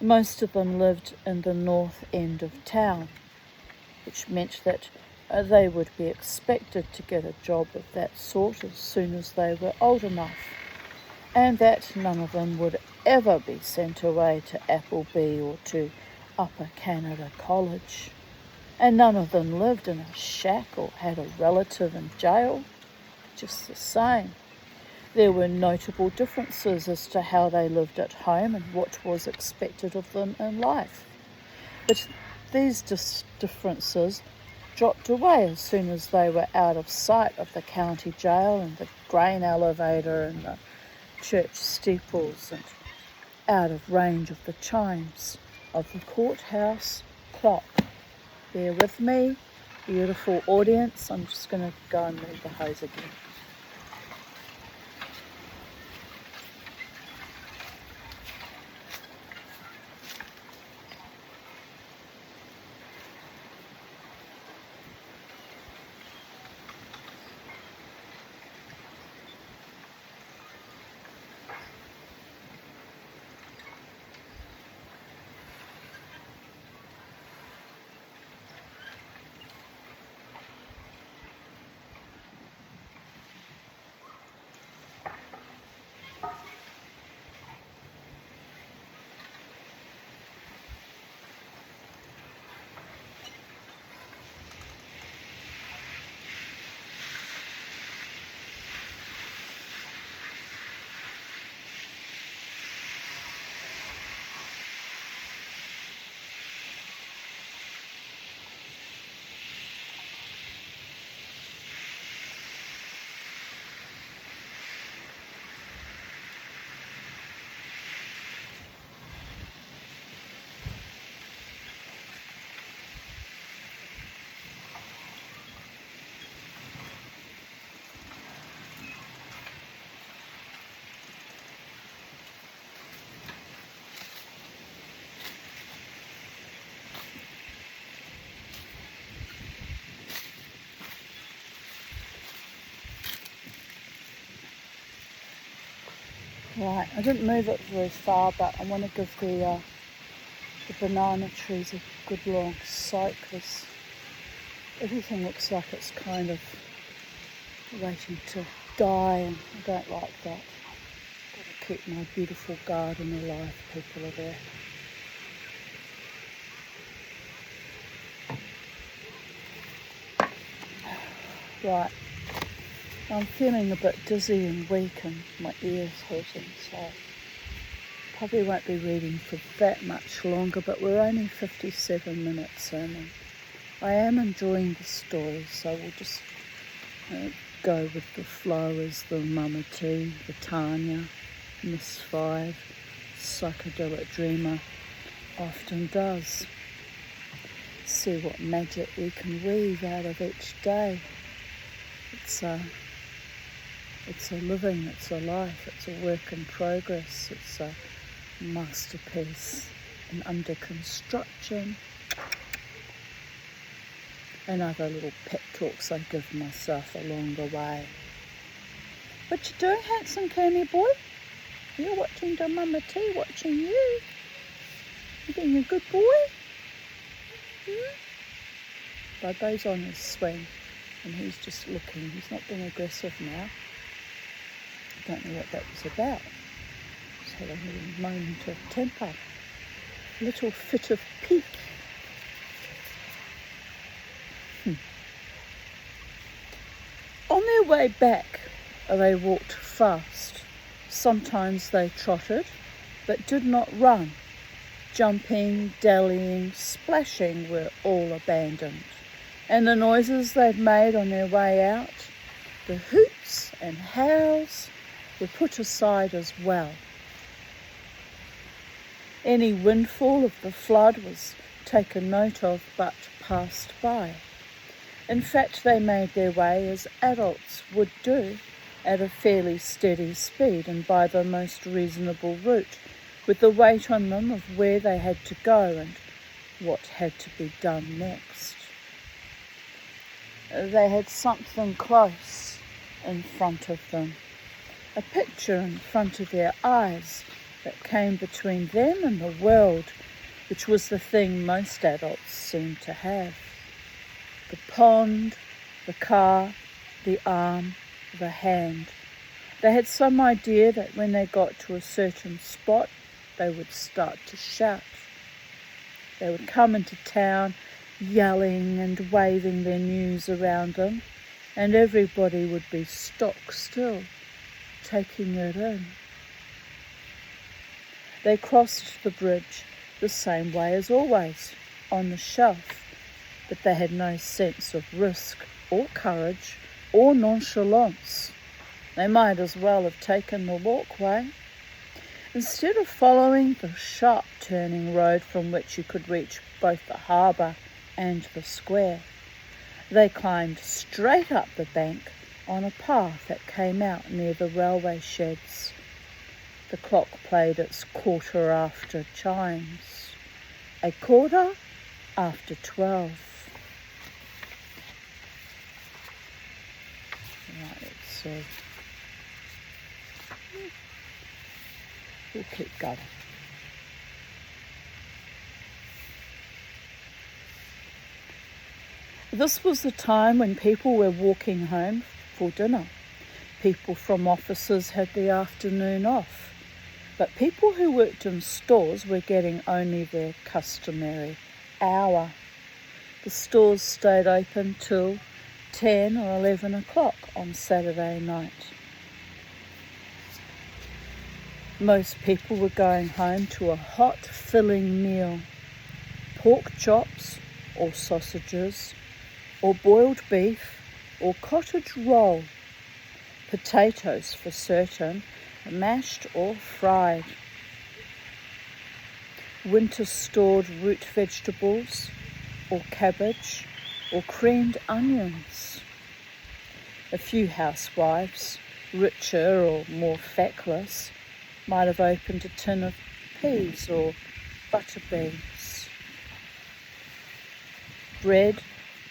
A: Most of them lived in the north end of town, which meant that they would be expected to get a job of that sort as soon as they were old enough, and that none of them would ever be sent away to Appleby or to Upper Canada College. And none of them lived in a shack or had a relative in jail. Just the same, there were notable differences as to how they lived at home and what was expected of them in life. But these differences dropped away as soon as they were out of sight of the county jail and the grain elevator and the church steeples, and out of range of the chimes of the courthouse clock. Bear with me, beautiful audience. I'm just going to go and move the hose again. Right, I didn't move it very far, but I want to give the banana trees a good long soak because everything looks like it's kind of waiting to die, and I don't like that. Got to keep my beautiful garden alive, people are there. Right, I'm feeling a bit dizzy and weak and my ears hurting, so probably won't be reading for that much longer, but we're only 57 minutes in and I am enjoying the story, so we'll just go with the flow as the Mama T, the Tanya, Miss 5, Psychedelic Dreamer often does. See what magic we can weave out of each day. It's a living, it's a life, it's a work in progress, it's a masterpiece and under construction. And other little pep talks I give myself along the way. What you doing, handsome candy boy? You're watching the Mama T watching you. You being a good boy? Bobo's on his swing and he's just looking. He's not being aggressive now. I don't know what that was about. Just had a little moment of temper. A little fit of pique. On their way back, they walked fast. Sometimes they trotted, but did not run. Jumping, dallying, splashing were all abandoned. And the noises they'd made on their way out, the hoots and howls, were put aside as well. Any windfall of the flood was taken note of but passed by. In fact, they made their way as adults would do, at a fairly steady speed and by the most reasonable route, with the weight on them of where they had to go and what had to be done next. They had something close in front of them, a picture in front of their eyes that came between them and the world, which was the thing most adults seemed to have. The pond, the car, the arm, the hand. They had some idea that when they got to a certain spot, they would start to shout. They would come into town yelling and waving their news around them, and everybody would be stock still, taking it in. They crossed the bridge the same way as always, on the shelf, but they had no sense of risk or courage or nonchalance. They might as well have taken the walkway. Instead of following the sharp turning road from which you could reach both the harbour and the square, they climbed straight up the bank on a path that came out near the railway sheds. The clock played its quarter after chimes. A quarter after 12. Right, so we'll keep going. This was the time when people were walking home for dinner. People from offices had the afternoon off, but people who worked in stores were getting only their customary hour. The stores stayed open till 10 or 11 o'clock on Saturday night. Most people were going home to a hot, filling meal. Pork chops or sausages or boiled beef or cottage roll. Potatoes for certain, mashed or fried. Winter stored root vegetables or cabbage or creamed onions. A few housewives, richer or more feckless, might have opened a tin of peas or butter beans. Bread,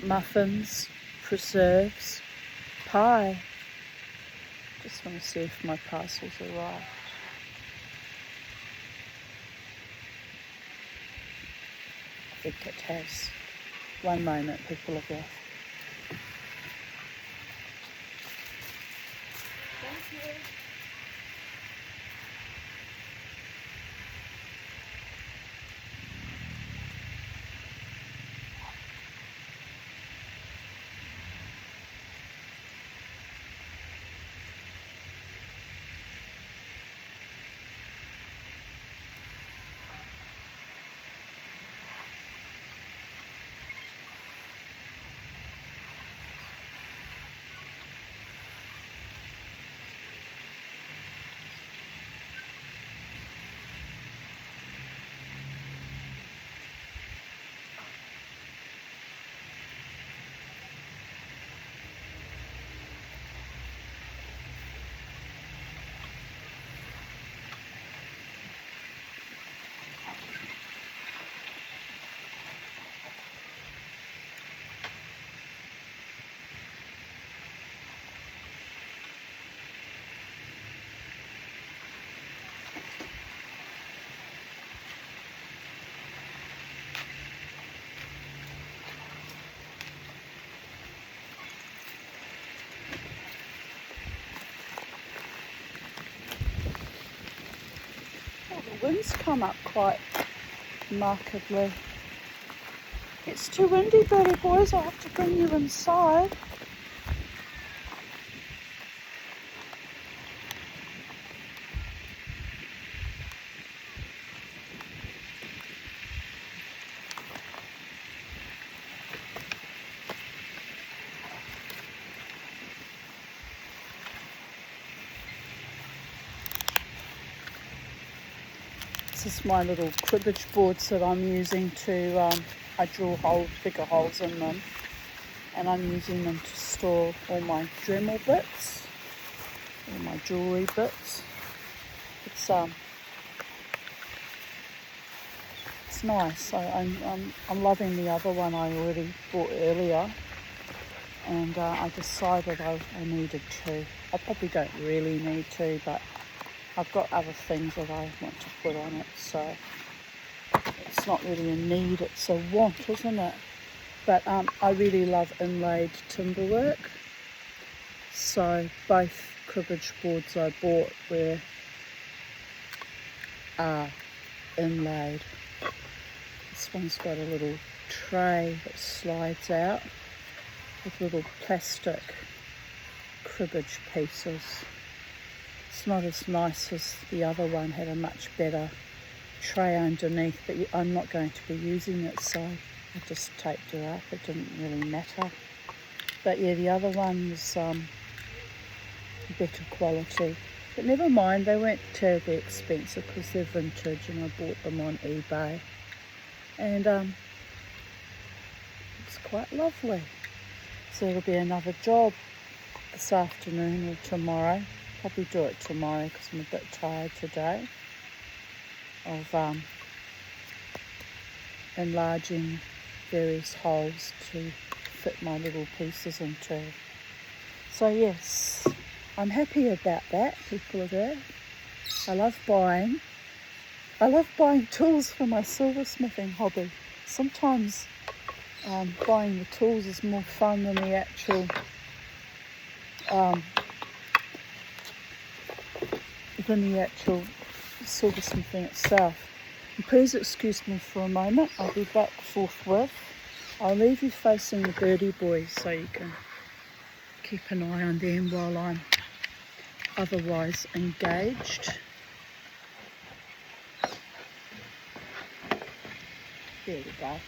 A: muffins, preserves, pie. Just want to see if my parcels arrived. think it has. One moment, people of Earth. Thank you. The wind's come up quite markedly. It's too windy, birdie boys. I'll have to bring you inside. This is my little cribbage boards that I'm using to, I drill bigger holes in them, and I'm using them to store all my Dremel bits, all my jewellery bits. It's nice. I'm loving the other one I already bought earlier, and I decided I needed to. I probably don't really need to, but I've got other things that I want to put on it, so it's not really a need, it's a want, isn't it? But I really love inlaid timber work, so both cribbage boards I bought were inlaid. This one's got a little tray that slides out with little plastic cribbage pieces. It's not as nice as the other one, had a much better tray underneath, but I'm not going to be using it, so I just taped her up. It didn't really matter. But yeah, the other one was better quality. But never mind, they weren't terribly expensive because they're vintage and I bought them on eBay. And it's quite lovely. So it'll be another job this afternoon or tomorrow. Probably do it tomorrow because I'm a bit tired today of enlarging various holes to fit my little pieces into. So yes, I'm happy about that, people of Earth. I love buying tools for my silversmithing hobby. Sometimes buying the tools is more fun than the actual silversmithing itself. And please excuse me for a moment, I'll be back forthwith. I'll leave you facing the birdie boys so you can keep an eye on them while I'm otherwise engaged. There we go.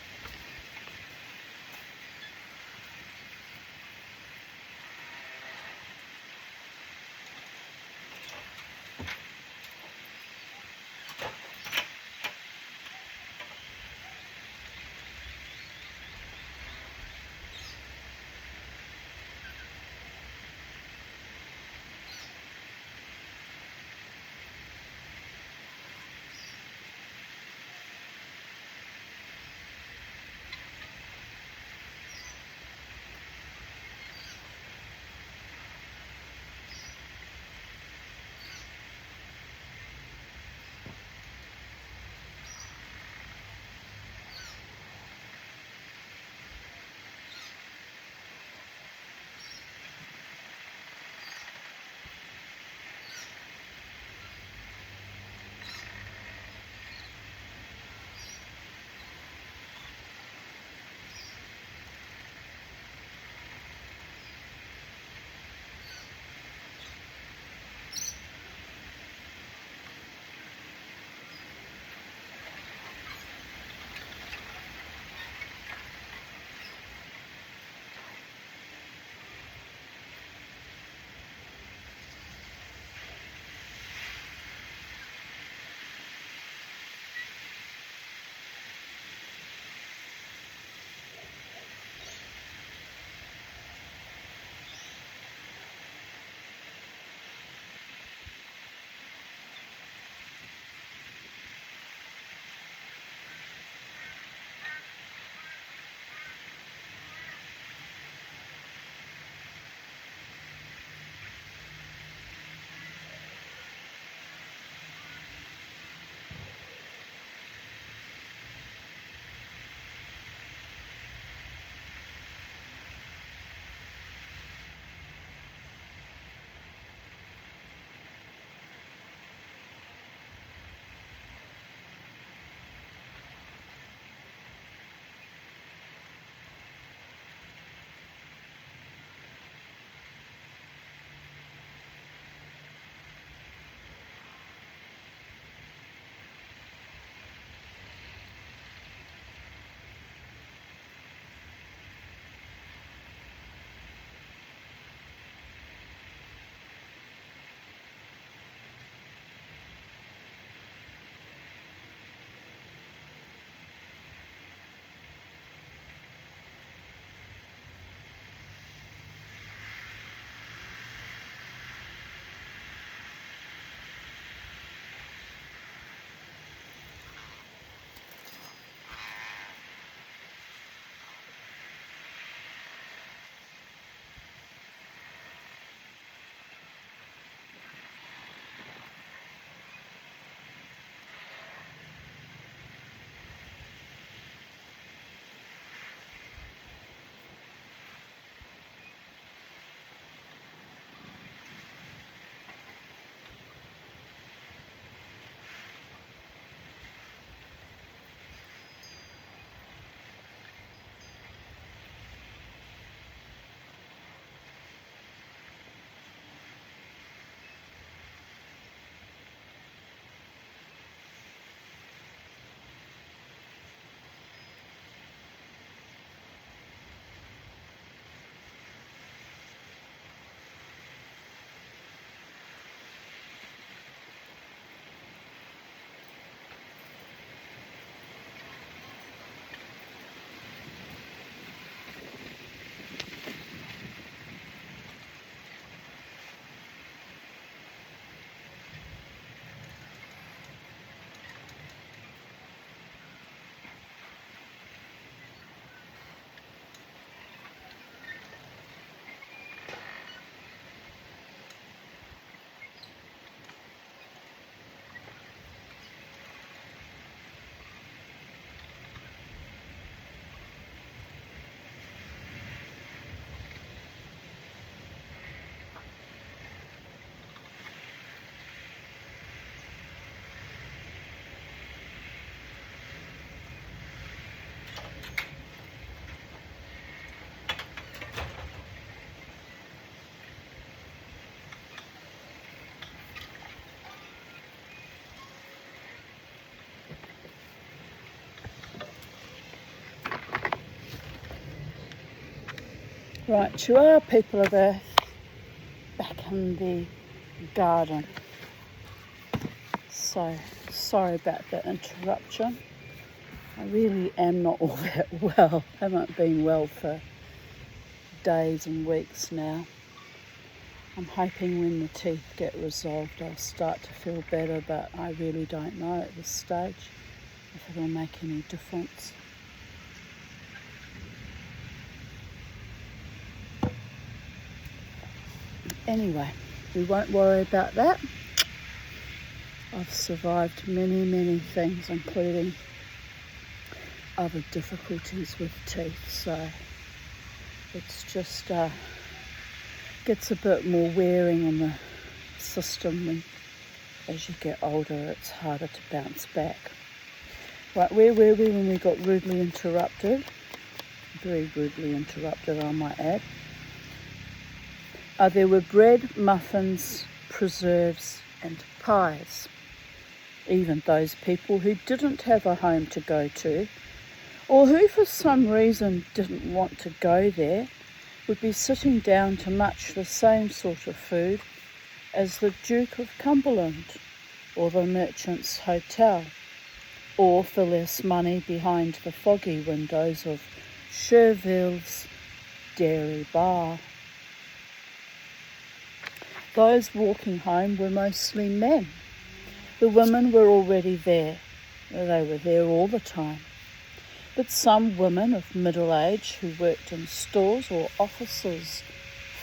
A: Right, you are people of Earth, back in the garden. So, sorry about that interruption. I really am not all that well. Haven't been well for days and weeks now. I'm hoping when the teeth get resolved I'll start to feel better, but I really don't know at this stage if it'll make any difference. Anyway, we won't worry about that. I've survived many things, including other difficulties with teeth, so it's just gets a bit more wearing on the system, and as you get older it's harder to bounce back. Right, where were we when we got rudely interrupted? Very rudely interrupted, I might add. There were bread, muffins, preserves and pies. Even those people who didn't have a home to go to, or who for some reason didn't want to go there, would be sitting down to much the same sort of food as the Duke of Cumberland or the Merchant's Hotel, or for less money behind the foggy windows of Cherville's Dairy Bar. Those walking home were mostly men. The women were already there. They were there all the time. But some women of middle age who worked in stores or offices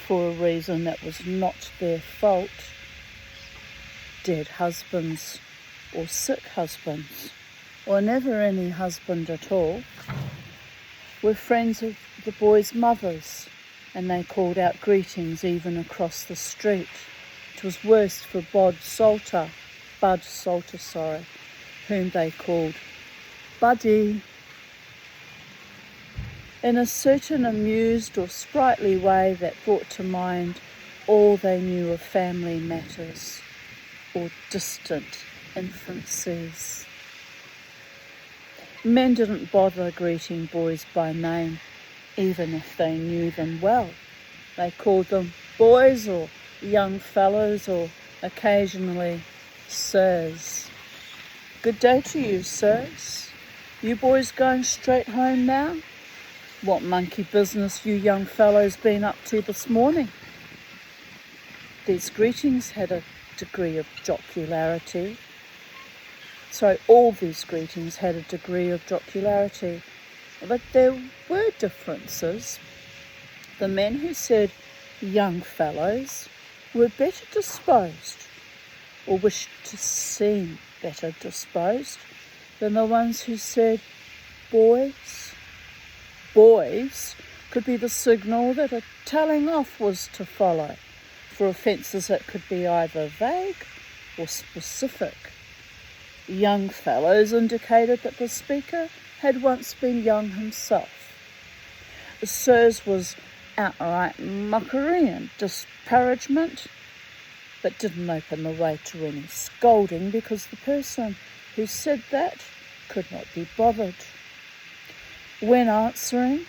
A: for a reason that was not their fault, dead husbands or sick husbands, or never any husband at all, were friends of the boys' mothers, and they called out greetings even across the street. It was worse for Bud Salter, whom they called Buddy. In a certain amused or sprightly way that brought to mind all they knew of family matters or distant infancies. Men didn't bother greeting boys by name, even if they knew them well. They called them boys or young fellows, or occasionally sirs. Good day to you, sirs. You boys going straight home now? What monkey business you young fellows been up to this morning? These greetings had a degree of jocularity. So all these greetings had a degree of jocularity. But there were differences. The men who said young fellows were better disposed, or wished to seem better disposed, than the ones who said boys. Boys could be the signal that a telling off was to follow for offences that could be either vague or specific. Young fellows indicated that the speaker had once been young himself. Sirs was outright mockery and disparagement, but didn't open the way to any scolding because the person who said that could not be bothered. When answering,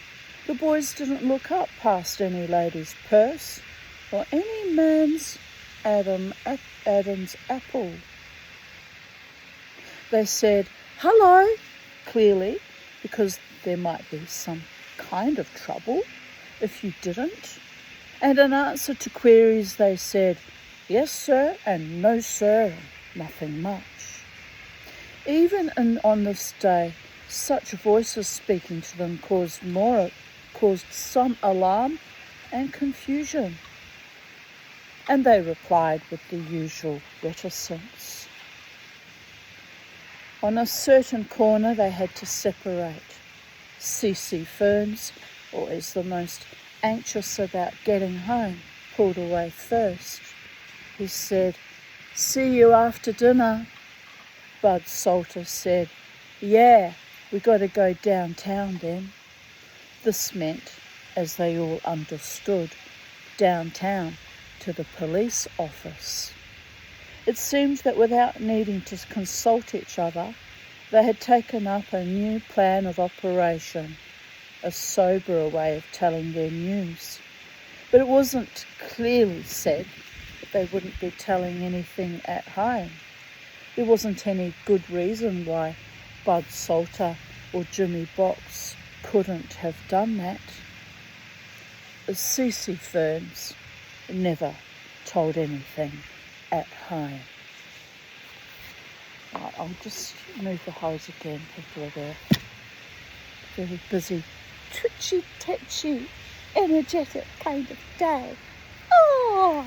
A: the boys didn't look up past any lady's purse or any man's Adam's apple. They said, hello, clearly, because there might be some kind of trouble if you didn't. And in answer to queries, they said, yes, sir, and no, sir, nothing much. Even on this day, such voices speaking to them caused some alarm and confusion. And they replied with the usual reticence. On a certain corner they had to separate. C.C. Ferns, always the most anxious about getting home, pulled away first. He said, see you after dinner. Bud Salter said, yeah, we got to go downtown then. This meant, as they all understood, downtown to the police office. It seemed that without needing to consult each other, they had taken up a new plan of operation. a soberer way of telling their news. But it wasn't clearly said that they wouldn't be telling anything at home. There wasn't any good reason why Bud Salter or Jimmy Box couldn't have done that. Susie Ferns never told anything at home. Right, I'll just move the hose again. People are there. Very busy, twitchy, tatchy, energetic kind of day. Oh!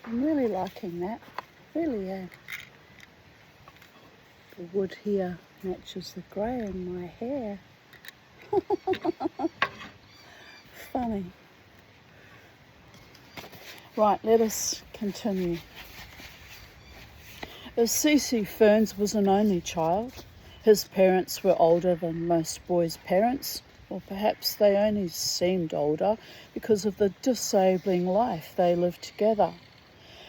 A: I'm really liking that, really am. The wood here matches the grey in my hair. Funny. Right, let us continue. Susie Ferns was an only child. His parents were older than most boys' parents, or perhaps they only seemed older because of the disabling life they lived together.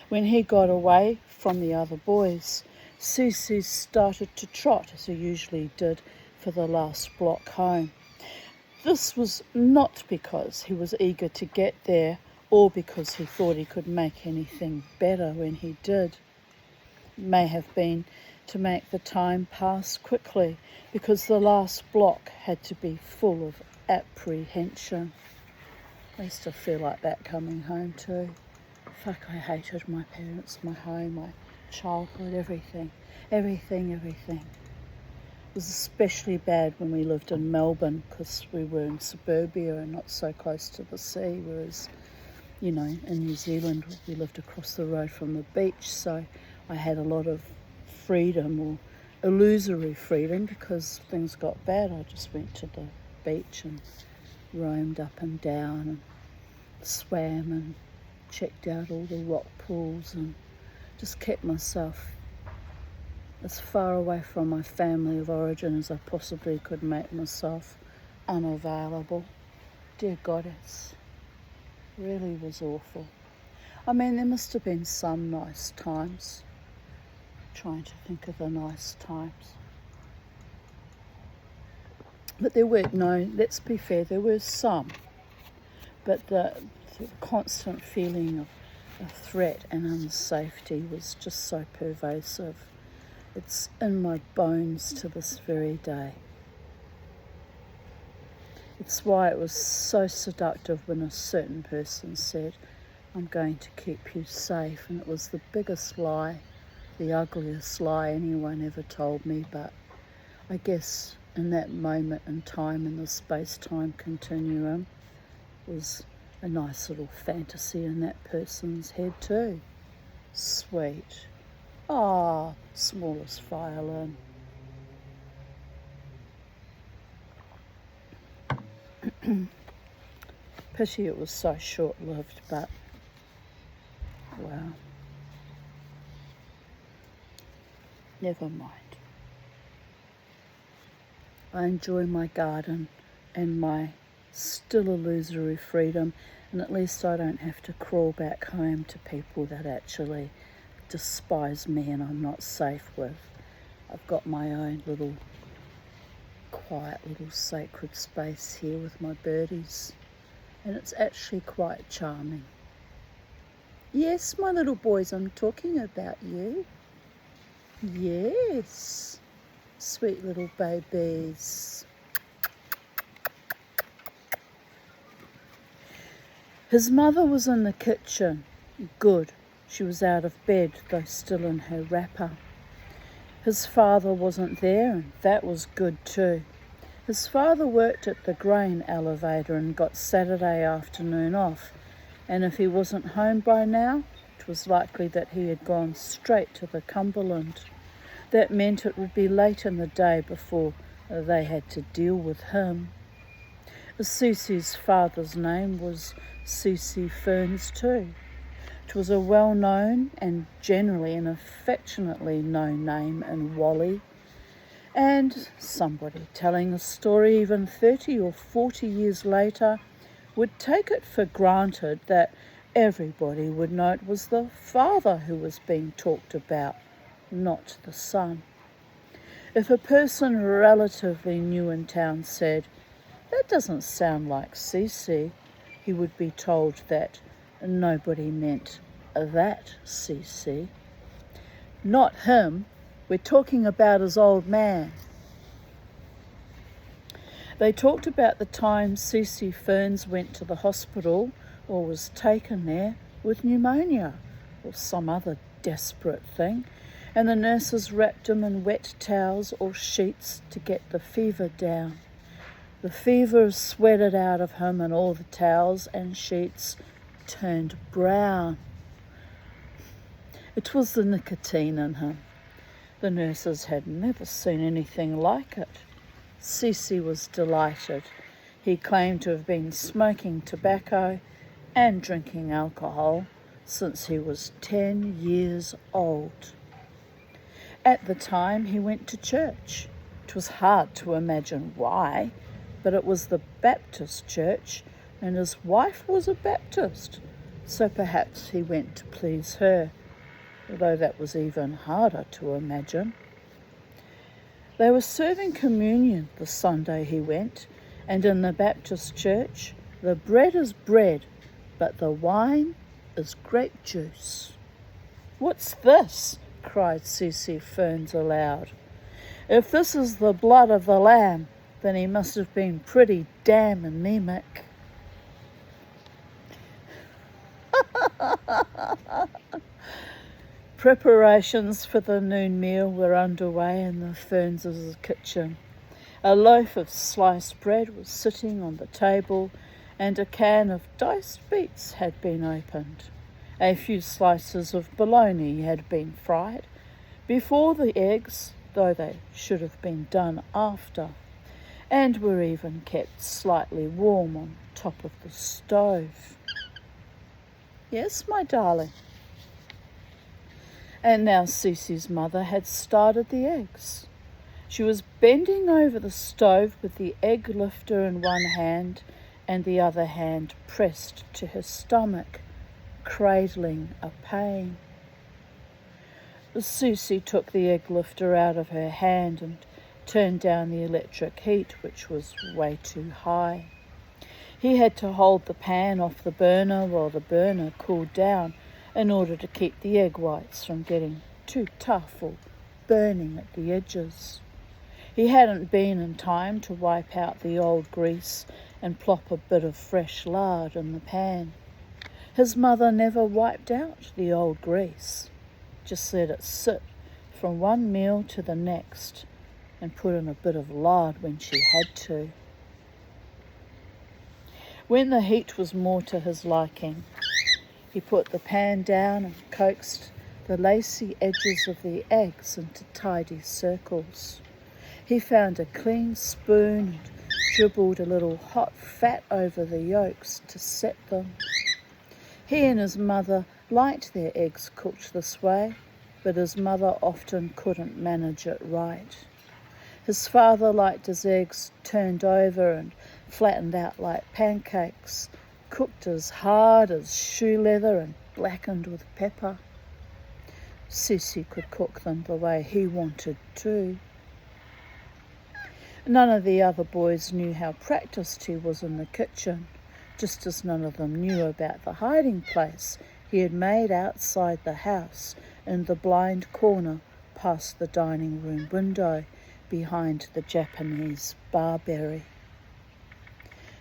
A: When he got away from the other boys, Susie started to trot, as he usually did, for the last block home. This was not because he was eager to get there or because he thought he could make anything better when he did. It may have been to make the time pass quickly because the last block had to be full of apprehension. I used to feel like that coming home too. Fuck, I hated my parents, my home, my childhood, everything. It was especially bad when we lived in Melbourne because we were in suburbia and not so close to the sea, whereas, you know, in New Zealand we lived across the road from the beach, so I had a lot of freedom, or illusory freedom, because things got bad. I just went to the beach and roamed up and down and swam and checked out all the rock pools and just kept myself as far away from my family of origin as I possibly could make myself unavailable. Dear Goddess, really was awful. I mean, there must have been some nice times. Trying to think of the nice times. But there were, no, let's be fair, there were some. But the constant feeling of threat and unsafety was just so pervasive. It's in my bones to this very day. It's why it was so seductive when a certain person said, "I'm going to keep you safe," and it was the biggest lie, the ugliest lie anyone ever told me. But I guess in that moment in time, in the space-time continuum, was a nice little fantasy in that person's head too. Sweet. Ah, smallest violin. Pity it was so short-lived, but wow. Never mind. I enjoy my garden and my still illusory freedom, and at least I don't have to crawl back home to people that actually despise me and I'm not safe with. I've got my own little quiet little sacred space here with my birdies, and it's actually quite charming. Yes, my little boys, I'm talking about you. Yes, sweet little babies. His mother was in the kitchen. Good. She was out of bed, though still in her wrapper. His father wasn't there, and that was good too. His father worked at the grain elevator and got Saturday afternoon off, and if he wasn't home by now, it was likely that he had gone straight to the Cumberland. That meant it would be late in the day before they had to deal with him. Susie's father's name was Susie Ferns too. It was a well-known and generally an affectionately known name in Wally, and somebody telling the story even 30 or 40 years later would take it for granted that everybody would know it was the father who was being talked about, not the son. If a person relatively new in town said, "That doesn't sound like Cece," he would be told that nobody meant that Cece. Not him. We're talking about his old man. They talked about the time Cece Ferns went to the hospital or was taken there with pneumonia or some other desperate thing, and the nurses wrapped him in wet towels or sheets to get the fever down. The fever sweated out of him and all the towels and sheets turned brown. It was the nicotine in him. The nurses had never seen anything like it. Cece was delighted. He claimed to have been smoking tobacco and drinking alcohol since he was 10 years old. At the time, he went to church. It was hard to imagine why, but it was the Baptist church, and his wife was a Baptist, so perhaps he went to please her, although that was even harder to imagine. They were serving communion the Sunday he went, and in the Baptist church, the bread is bread, but the wine is grape juice. "What's this?" cried Susie Ferns aloud. "If this is the blood of the lamb, then he must have been pretty damn anemic." Preparations for the noon meal were underway in the Ferns' kitchen. A loaf of sliced bread was sitting on the table, and a can of diced beets had been opened. A few slices of bologna had been fried before the eggs, though they should have been done after, and were even kept slightly warm on top of the stove. "Yes, my darling." And now Susie's mother had started the eggs. She was bending over the stove with the egg lifter in one hand and the other hand pressed to her stomach, cradling a pain. Susie took the egg lifter out of her hand and turned down the electric heat, which was way too high. He had to hold the pan off the burner while the burner cooled down in order to keep the egg whites from getting too tough or burning at the edges. He hadn't been in time to wipe out the old grease and plop a bit of fresh lard in the pan. His mother never wiped out the old grease, just let it sit from one meal to the next and put in a bit of lard when she had to. When the heat was more to his liking, he put the pan down and coaxed the lacy edges of the eggs into tidy circles. He found a clean spoon and dribbled a little hot fat over the yolks to set them. He and his mother liked their eggs cooked this way, but his mother often couldn't manage it right. His father liked his eggs turned over and flattened out like pancakes, cooked as hard as shoe leather and blackened with pepper. Susie could cook them the way he wanted to. None of the other boys knew how practiced he was in the kitchen, just as none of them knew about the hiding place he had made outside the house in the blind corner past the dining room window behind the Japanese barberry.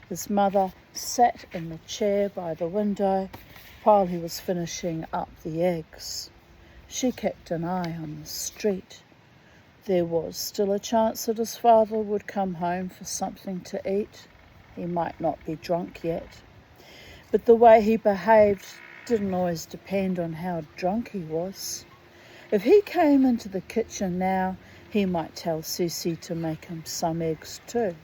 A: His mother sat in the chair by the window while he was finishing up the eggs. She kept an eye on the street. There was still a chance that his father would come home for something to eat. He might not be drunk yet. But the way he behaved didn't always depend on how drunk he was. If he came into the kitchen now, he might tell Susie to make him some eggs too.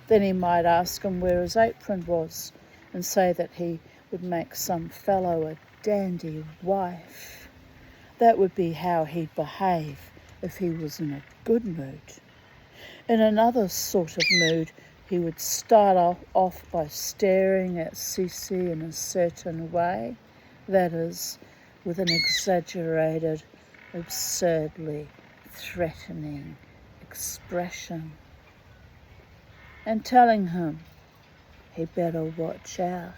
A: Then he might ask him where his apron was and say that he would make some fellow a dandy wife. That would be how he'd behave if he was in a good mood. In another sort of mood, he would start off by staring at Susie in a certain way, that is, with an exaggerated, absurdly threatening expression, and telling him he better watch out.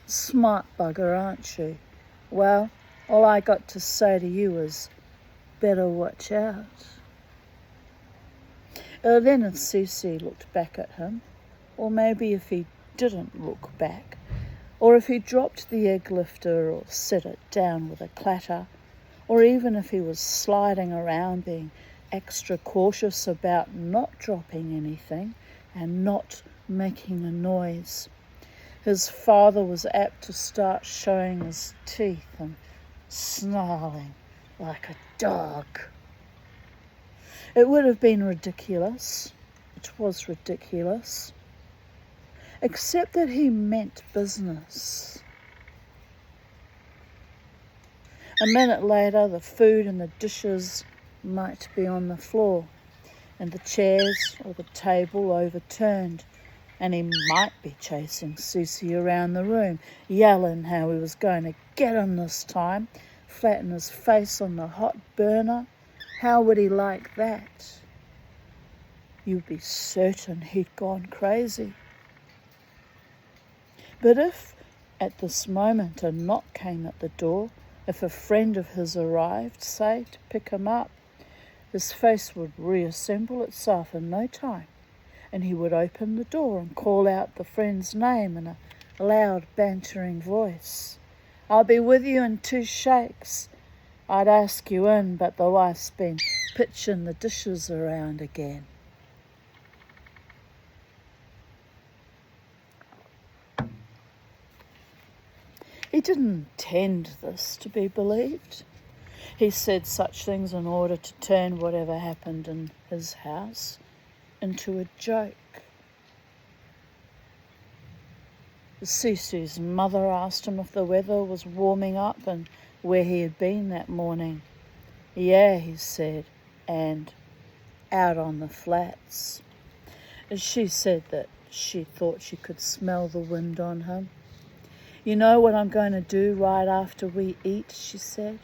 A: Smart bugger, aren't you? Well, all I got to say to you is, better watch out. Then if Susie looked back at him, or maybe if he didn't look back, or if he dropped the egg lifter or set it down with a clatter, or even if he was sliding around being extra cautious about not dropping anything and not making a noise, his father was apt to start showing his teeth and snarling like a dog. It would have been ridiculous. It was ridiculous. Except that he meant business. A minute later, the food and the dishes might be on the floor, and the chairs or the table overturned, and he might be chasing Susie around the room, yelling how he was going to get him this time, flatten his face on the hot burner. How would he like that? You'd be certain he'd gone crazy. But if, at this moment, a knock came at the door, if a friend of his arrived, say, to pick him up, his face would reassemble itself in no time, and he would open the door and call out the friend's name in a loud, bantering voice. "I'll be with you in 2 shakes. I'd ask you in, but the wife's been pitching the dishes around again." He didn't intend this to be believed. He said such things in order to turn whatever happened in his house into a joke. Susie's mother asked him if the weather was warming up and where he had been that morning. "Yeah," he said, "and out on the flats." She said that she thought she could smell the wind on him. "You know what I'm going to do right after we eat," she said.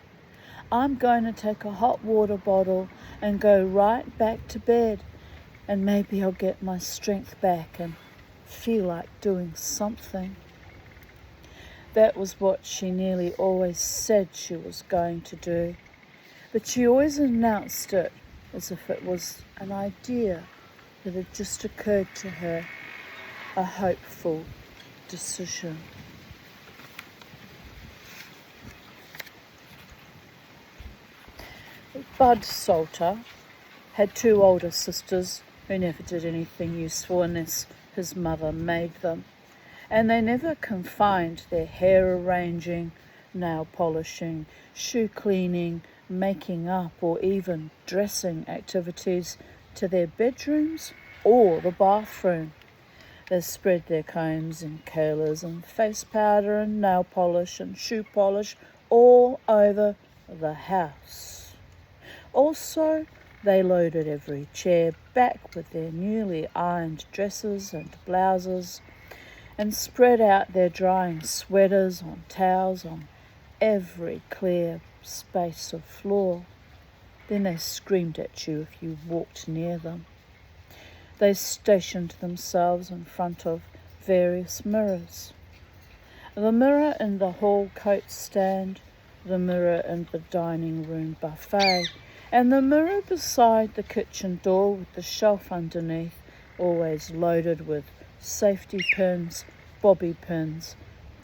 A: "I'm going to take a hot water bottle and go right back to bed, and maybe I'll get my strength back and feel like doing something." That was what she nearly always said she was going to do, but she always announced it as if it was an idea that had just occurred to her, a hopeful decision. Bud Salter had 2 older sisters who never did anything useful unless his mother made them. And they never confined their hair arranging, nail polishing, shoe cleaning, making up, or even dressing activities to their bedrooms or the bathroom. They spread their combs and curlers and face powder and nail polish and shoe polish all over the house. Also, they loaded every chair back with their newly ironed dresses and blouses and spread out their drying sweaters on towels on every clear space of floor. Then they screamed at you if you walked near them. They stationed themselves in front of various mirrors. The mirror in the hall coat stand, the mirror in the dining room buffet, and the mirror beside the kitchen door with the shelf underneath, always loaded with safety pins, bobby pins,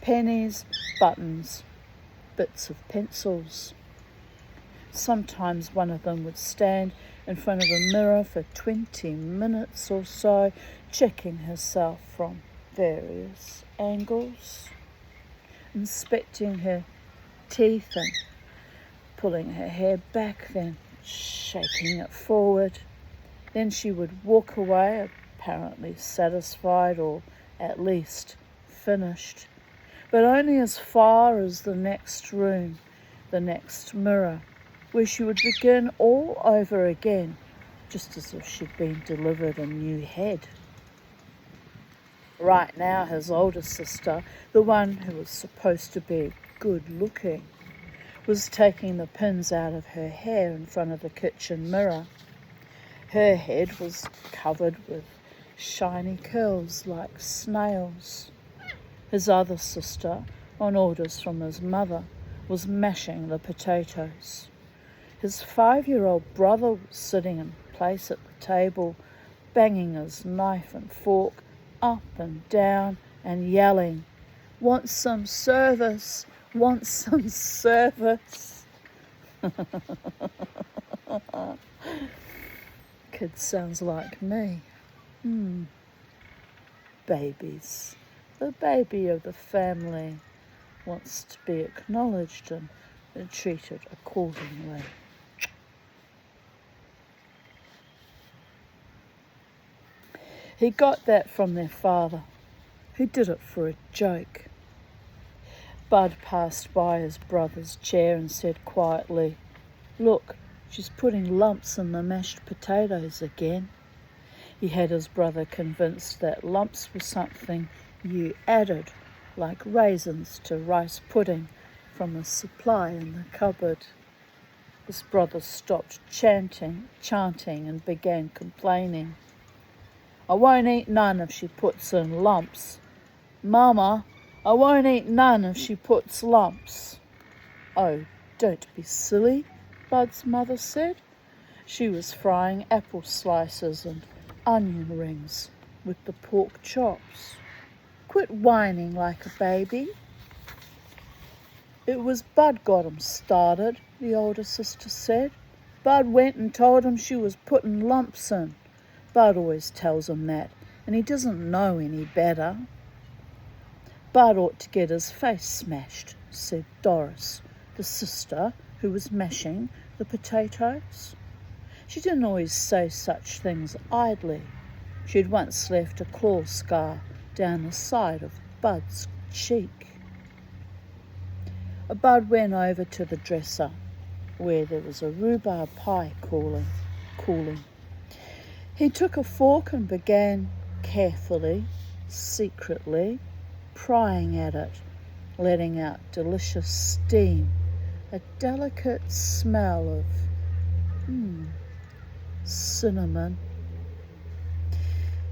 A: pennies, buttons, bits of pencils. Sometimes one of them would stand in front of a mirror for 20 minutes or so, checking herself from various angles, inspecting her teeth and pulling her hair back, then shaking it forward. Then she would walk away, apparently satisfied or at least finished, but only as far as the next room, the next mirror, where she would begin all over again, just as if she'd been delivered a new head. Right now, his older sister, the one who was supposed to be good-looking, was taking the pins out of her hair in front of the kitchen mirror. Her head was covered with shiny curls like snails. His other sister, on orders from his mother, was mashing the potatoes. His 5-year-old brother was sitting in place at the table, banging his knife and fork up and down and yelling, "Want some service? Want some service?" Kid sounds like me. Babies. The baby of the family wants to be acknowledged and treated accordingly. He got that from their father, who did it for a joke. Bud passed by his brother's chair and said quietly, "Look, she's putting lumps in the mashed potatoes again." He had his brother convinced that lumps were something you added, like raisins to rice pudding, from a supply in the cupboard. His brother stopped chanting and began complaining. "I won't eat none if she puts in lumps. Mama, I won't eat none if she puts lumps." "Oh, don't be silly," Bud's mother said. She was frying apple slices and onion rings with the pork chops. "Quit whining like a baby." "It was Bud got him started," the older sister said. "Bud went and told him she was putting lumps in. Bud always tells him that, and he doesn't know any better." "Bud ought to get his face smashed," said Doris, the sister who was mashing the potatoes. She didn't always say such things idly. She'd once left a claw scar down the side of Bud's cheek. Bud went over to the dresser, where there was a rhubarb pie cooling. He took a fork and began carefully, secretly, prying at it, letting out delicious steam, a delicate smell of cinnamon.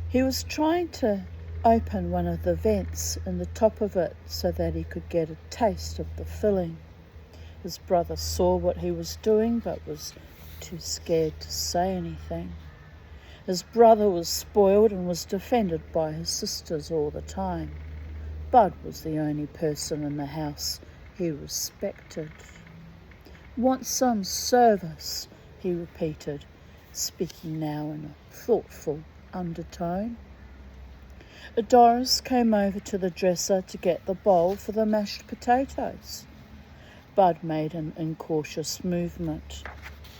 A: He was trying to open one of the vents in the top of it so that he could get a taste of the filling. His brother saw what he was doing but was too scared to say anything. His brother was spoiled and was defended by his sisters all the time. Bud was the only person in the house he respected. "Want some service," he repeated, speaking now in a thoughtful undertone. Doris came over to the dresser to get the bowl for the mashed potatoes. Bud made an incautious movement,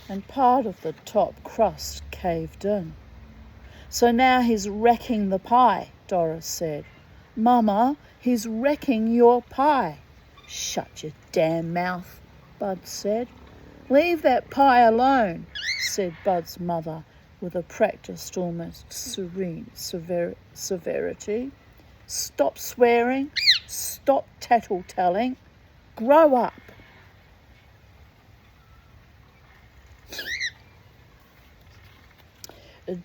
A: and part of the top crust caved in. "So now he's wrecking the pie," Doris said. "Mama, he's wrecking your pie." "Shut your damn mouth," Bud said. "Leave that pie alone," said Bud's mother with a practised, almost serene severity. "Stop swearing, stop tattle-telling, grow up."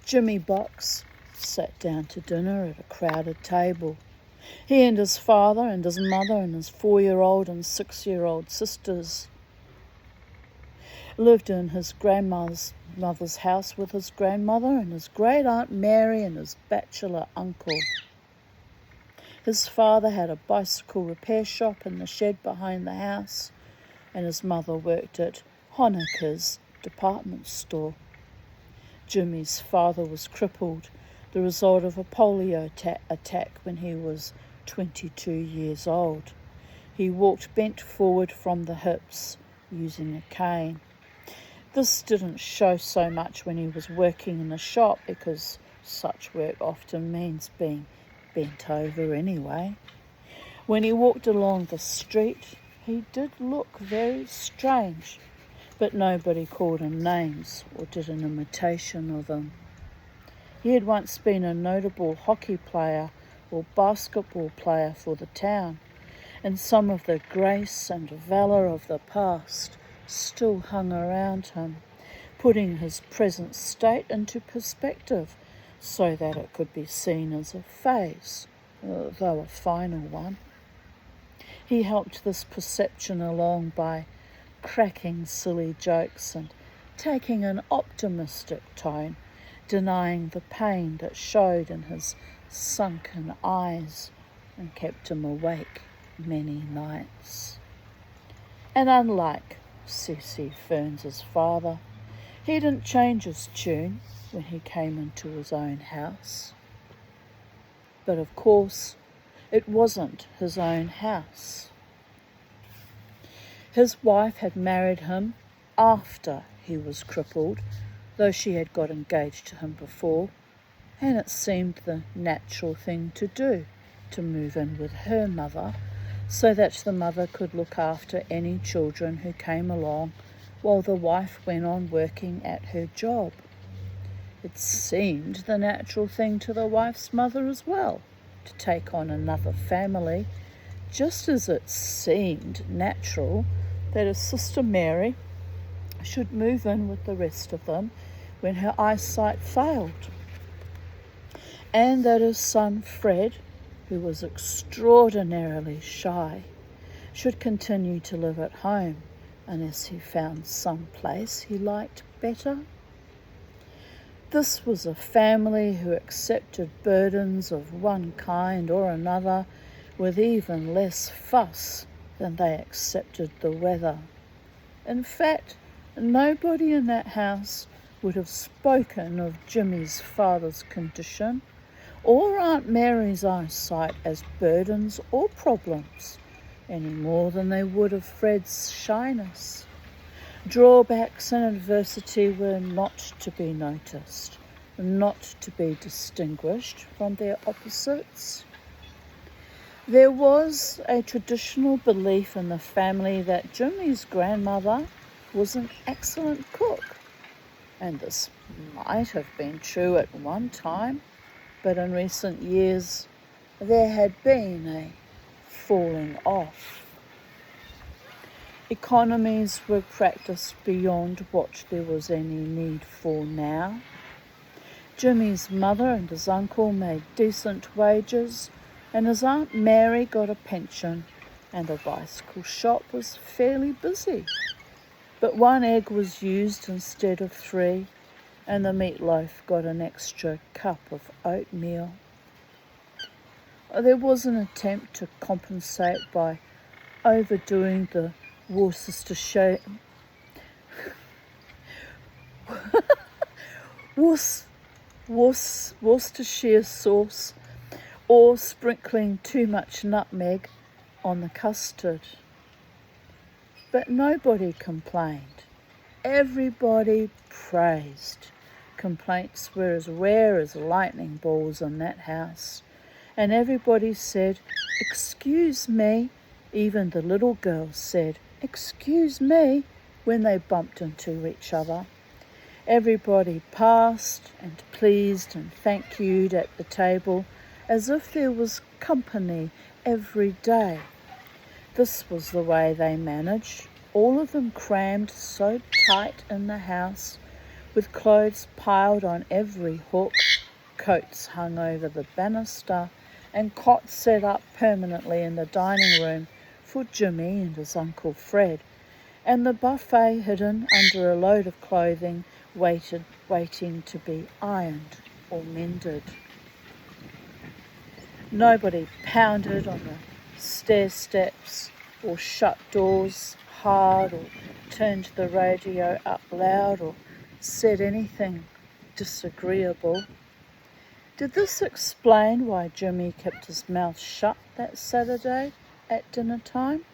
A: Jimmy Box sat down to dinner at a crowded table. He and his father and his mother and his 4-year-old and 6-year-old sisters lived in his grandmother's house with his grandmother and his great-aunt Mary and his bachelor uncle. His father had a bicycle repair shop in the shed behind the house, and his mother worked at Honeker's department store. Jimmy's father was crippled, the result of a polio attack when he was 22 years old. He walked bent forward from the hips, using a cane. This didn't show so much when he was working in the shop, because such work often means being bent over anyway. When he walked along the street, he did look very strange, but nobody called him names or did an imitation of him. He had once been a notable hockey player or basketball player for the town, and some of the grace and valour of the past still hung around him, putting his present state into perspective so that it could be seen as a phase, though a final one. He helped this perception along by cracking silly jokes and taking an optimistic tone, denying the pain that showed in his sunken eyes and kept him awake many nights. And unlike C.C. Ferns's father, he didn't change his tune when he came into his own house. But of course, it wasn't his own house. His wife had married him after he was crippled, though she had got engaged to him before, and it seemed the natural thing to do, to move in with her mother, so that the mother could look after any children who came along while the wife went on working at her job. It seemed the natural thing to the wife's mother as well, to take on another family, just as it seemed natural that his sister Mary should move in with the rest of them when her eyesight failed, and that his son Fred, who was extraordinarily shy, should continue to live at home unless he found some place he liked better. This was a family who accepted burdens of one kind or another with even less fuss than they accepted the weather. In fact, nobody in that house would have spoken of Jimmy's father's condition or Aunt Mary's eyesight as burdens or problems, any more than they would of Fred's shyness. Drawbacks and adversity were not to be noticed, not to be distinguished from their opposites. There was a traditional belief in the family that Jimmy's grandmother was an excellent cook, and this might have been true at one time, but in recent years there had been a falling off. Economies were practiced beyond what there was any need for now. Jimmy's mother and his uncle made decent wages, and his Aunt Mary got a pension, and the bicycle shop was fairly busy. But one egg was used instead of 3, and the meatloaf got an extra cup of oatmeal. There was an attempt to compensate by overdoing the Worcestershire Worcestershire sauce, or sprinkling too much nutmeg on the custard. But nobody complained. Everybody praised. Complaints were as rare as lightning balls in that house, and everybody said, "Excuse me." Even the little girls said, "Excuse me," when they bumped into each other. Everybody passed and pleased and thank you'd at the table as if there was company every day. This was the way they managed, all of them crammed so tight in the house, with clothes piled on every hook, coats hung over the banister, and cots set up permanently in the dining room for Jimmy and his Uncle Fred, and the buffet hidden under a load of clothing waiting to be ironed or mended. Nobody pounded on the stair steps or shut doors hard or turned the radio up loud or said anything disagreeable. Did this explain why Jimmy kept his mouth shut that Saturday at dinner time?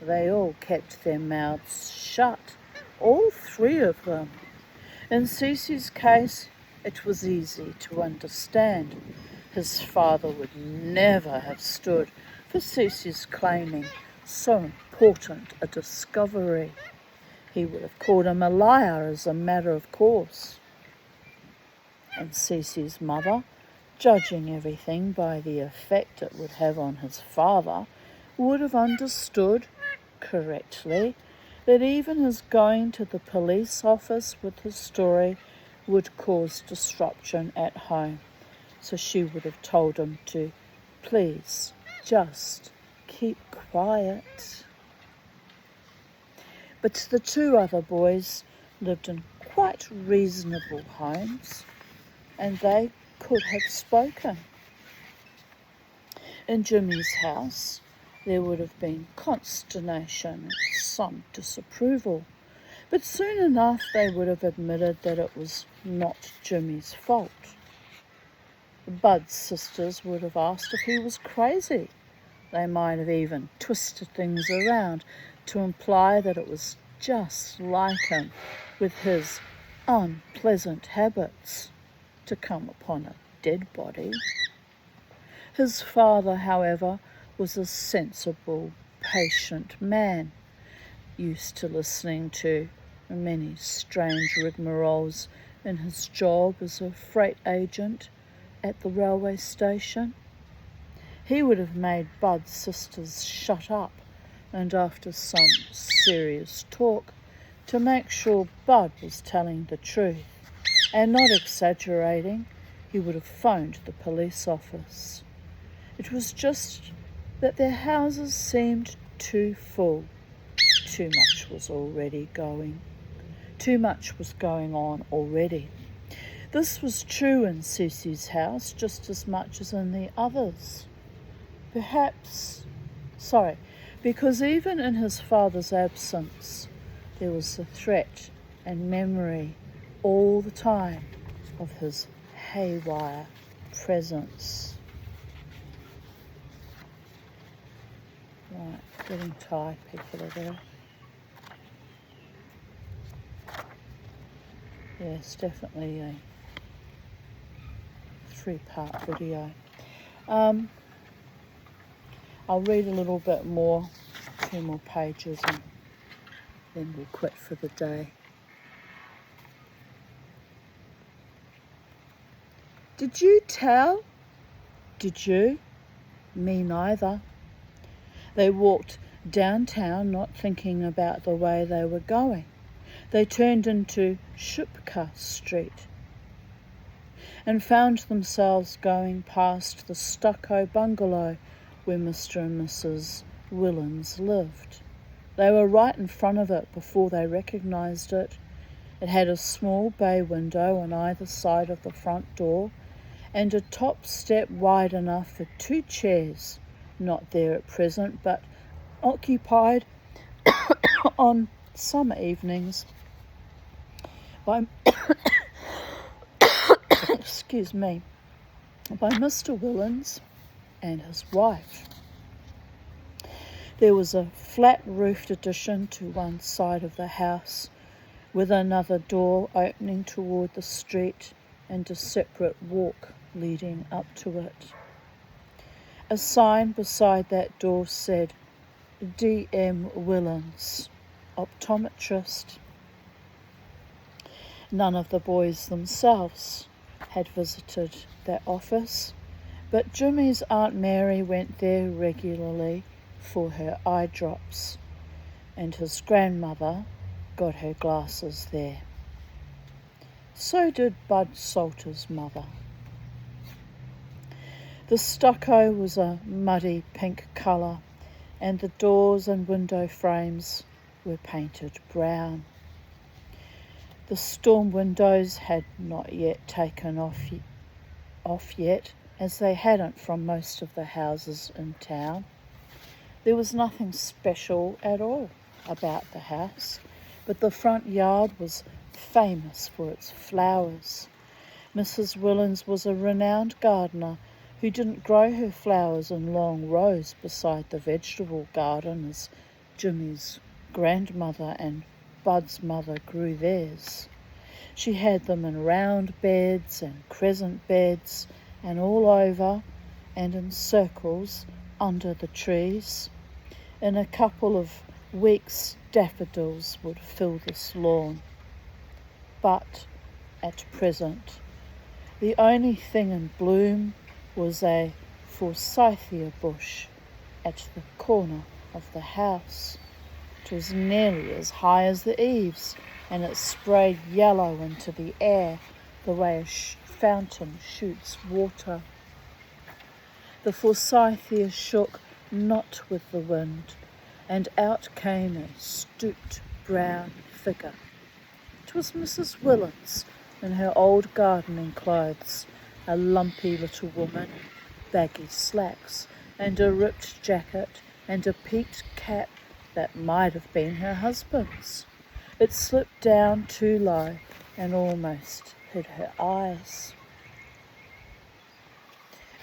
A: They all kept their mouths shut, all three of them. In Cece's case, it was easy to understand. His father would never have stood for Cece's claiming so important a discovery. He would have called him a liar as a matter of course. And Cece's mother, judging everything by the effect it would have on his father, would have understood correctly that even his going to the police office with his story would cause disruption at home. So she would have told him to please just keep quiet. But the two other boys lived in quite reasonable homes, and they could have spoken. In Jimmy's house, there would have been consternation and some disapproval, but soon enough they would have admitted that it was not Jimmy's fault. Bud's sisters would have asked if he was crazy. They might have even twisted things around to imply that it was just like him, with his unpleasant habits, to come upon a dead body. His father, however, was a sensible, patient man, used to listening to many strange rigmaroles in his job as a freight agent at the railway station. He would have made Bud's sisters shut up, and after some serious talk, to make sure Bud was telling the truth and not exaggerating, he would have phoned the police office. It was just that their houses seemed too full. Too much was going on already. This was true in Cece's house just as much as in the others. Because even in his father's absence, there was the threat and memory all the time of his haywire presence. Right, getting tired, people are there. Yeah, it's definitely a 3-part video. I'll read a little bit more, 2 more pages, and then we'll quit for the day. Did you tell? Did you? Me neither. They walked downtown, not thinking about the way they were going. They turned into Shipka Street and found themselves going past the stucco bungalow where Mr. and Mrs. Willens lived. They were right in front of it before they recognised it. It had a small bay window on either side of the front door and a top step wide enough for 2 chairs, not there at present, but occupied on summer evenings by by Mr. Willens and his wife. There was a flat-roofed addition to one side of the house, with another door opening toward the street and a separate walk leading up to it. A sign beside that door said, D.M. Willens, optometrist. None of the boys themselves had visited that office, but Jimmy's Aunt Mary went there regularly for her eye drops, and his grandmother got her glasses there. So did Bud Salter's mother. The stucco was a muddy pink colour, and the doors and window frames were painted brown. The storm windows had not yet taken off yet, as they hadn't from most of the houses in town. There was nothing special at all about the house, but the front yard was famous for its flowers. Mrs. Willens was a renowned gardener who didn't grow her flowers in long rows beside the vegetable garden as Jimmy's grandmother and Bud's mother grew theirs. She had them in round beds and crescent beds and all over and in circles under the trees. In a couple of weeks, daffodils would fill this lawn. But at present, the only thing in bloom was a forsythia bush at the corner of the house. It was nearly as high as the eaves, and it sprayed yellow into the air the way a fountain shoots water. The forsythia shook not with the wind, and out came a stooped brown figure. It was Mrs. Willens in her old gardening clothes, a lumpy little woman, baggy slacks, and a ripped jacket, and a peaked cap that might have been her husband's. It slipped down too low and almost hid her eyes.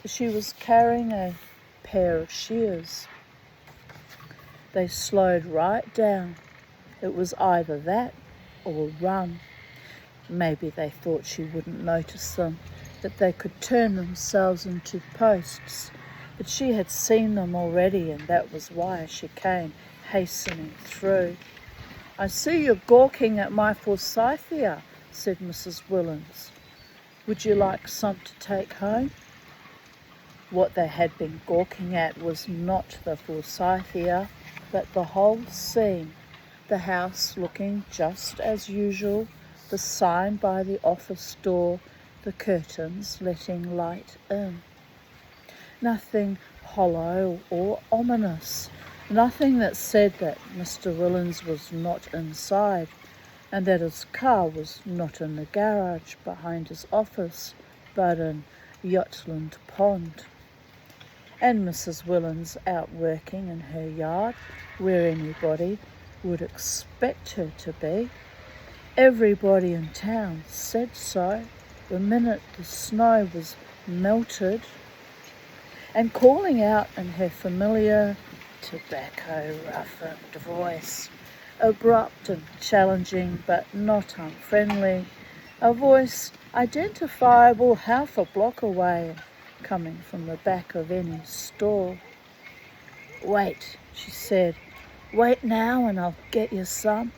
A: She was carrying a pair of shears. They slowed right down. It was either that or run. Maybe they thought she wouldn't notice them, that they could turn themselves into posts, but she had seen them already, and that was why she came hastening through. "I see you're gawking at my forsythia," said Mrs. Willens. "Would you like some to take home?" What they had been gawking at was not the forsythia, but the whole scene, the house looking just as usual, the sign by the office door, the curtains letting light in. Nothing hollow or ominous, nothing that said that Mr. Willens was not inside, and that his car was not in the garage behind his office, but in Yotland Pond. And Mrs. Willens out working in her yard, where anybody would expect her to be. Everybody in town said so the minute the snow was melted, and calling out in her familiar tobacco-roughened voice, abrupt and challenging but not unfriendly, a voice identifiable half a block away, coming from the back of any store. "Wait," she said. "Wait now and I'll get you some."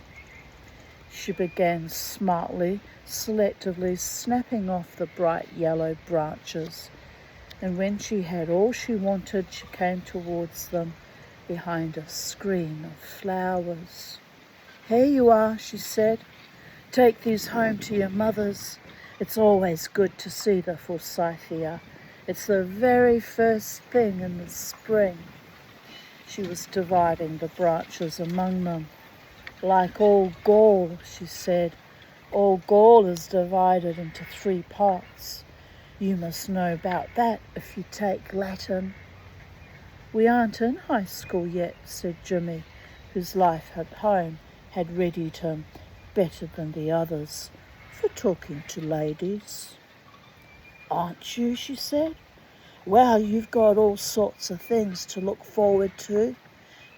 A: She began smartly, selectively snapping off the bright yellow branches, and when she had all she wanted, she came towards them behind a screen of flowers. "Here you are," she said. "Take these home to your mothers. It's always good to see the forsythia. It's the very first thing in the spring." She was dividing the branches among them. "Like all gall," she said, "all gall is divided into 3 parts. You must know about that if you take Latin." "We aren't in high school yet," said Jimmy, whose life at home had readied him better than the others for talking to ladies. Aren't you? She said. Well, you've got all sorts of things to look forward to.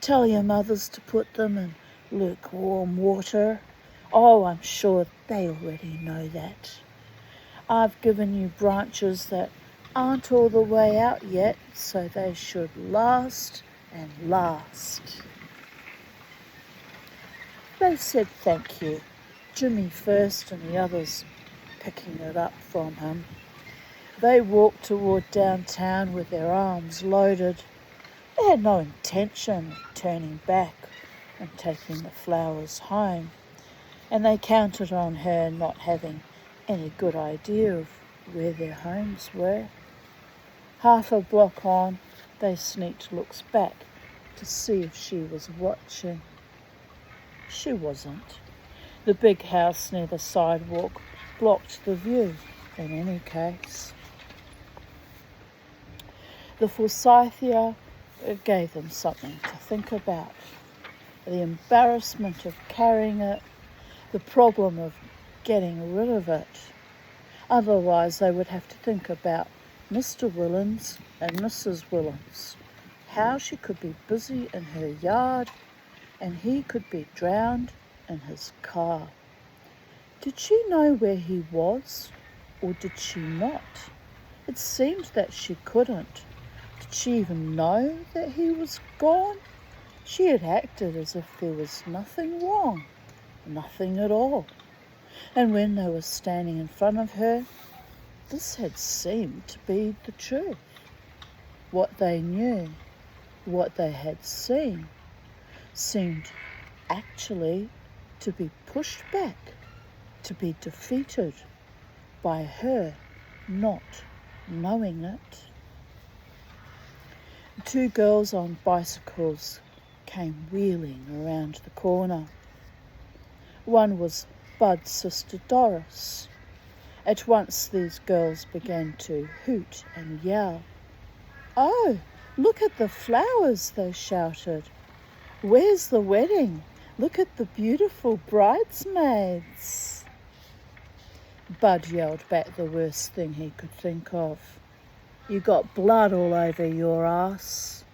A: Tell your mothers to put them in lukewarm water. Oh, I'm sure they already know that. I've given you branches that aren't all the way out yet, so they should last and last. They said thank you, Jimmy first and the others picking it up from him. They walked toward downtown with their arms loaded. They had no intention of turning back and taking the flowers home, and they counted on her not having any good idea of where their homes were. Half a block on, they sneaked looks back to see if she was watching. She wasn't. The big house near the sidewalk blocked the view in any case. The forsythia gave them something to think about. The embarrassment of carrying it, the problem of getting rid of it. Otherwise they would have to think about Mr. Willens and Mrs. Willens, how she could be busy in her yard and he could be drowned in his car. Did she know where he was, or did she not? It seemed that she couldn't. Did she even know that he was gone? She had acted as if there was nothing wrong, nothing at all. And when they were standing in front of her, this had seemed to be the truth. What they knew, what they had seen, seemed actually to be pushed back, to be defeated by her not knowing it. Two girls on bicycles came wheeling around the corner. One was Bud's sister Doris. At once these girls began to hoot and yell. "Oh, look at the flowers," they shouted. "Where's the wedding? Look at the beautiful bridesmaids." Bud yelled back the worst thing he could think of. "You got blood all over your ass."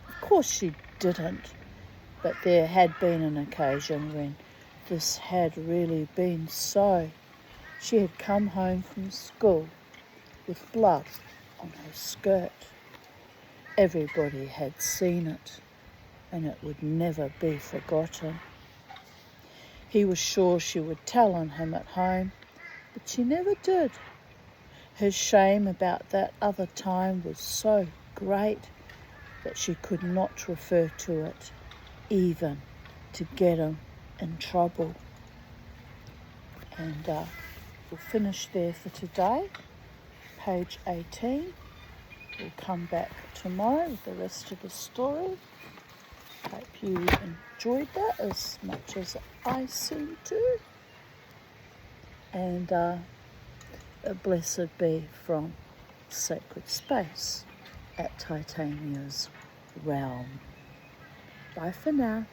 A: Of course she didn't, but there had been an occasion when this had really been so. She had come home from school with blood on her skirt. Everybody had seen it, and it would never be forgotten. He was sure she would tell on him at home, but she never did. Her shame about that other time was so great that she could not refer to it, even to get him in trouble. And we'll finish there for today. Page 18. We'll come back tomorrow with the rest of the story. Hope you enjoyed that as much as I seem to. And a blessed be from sacred space at Titania's realm. Bye for now.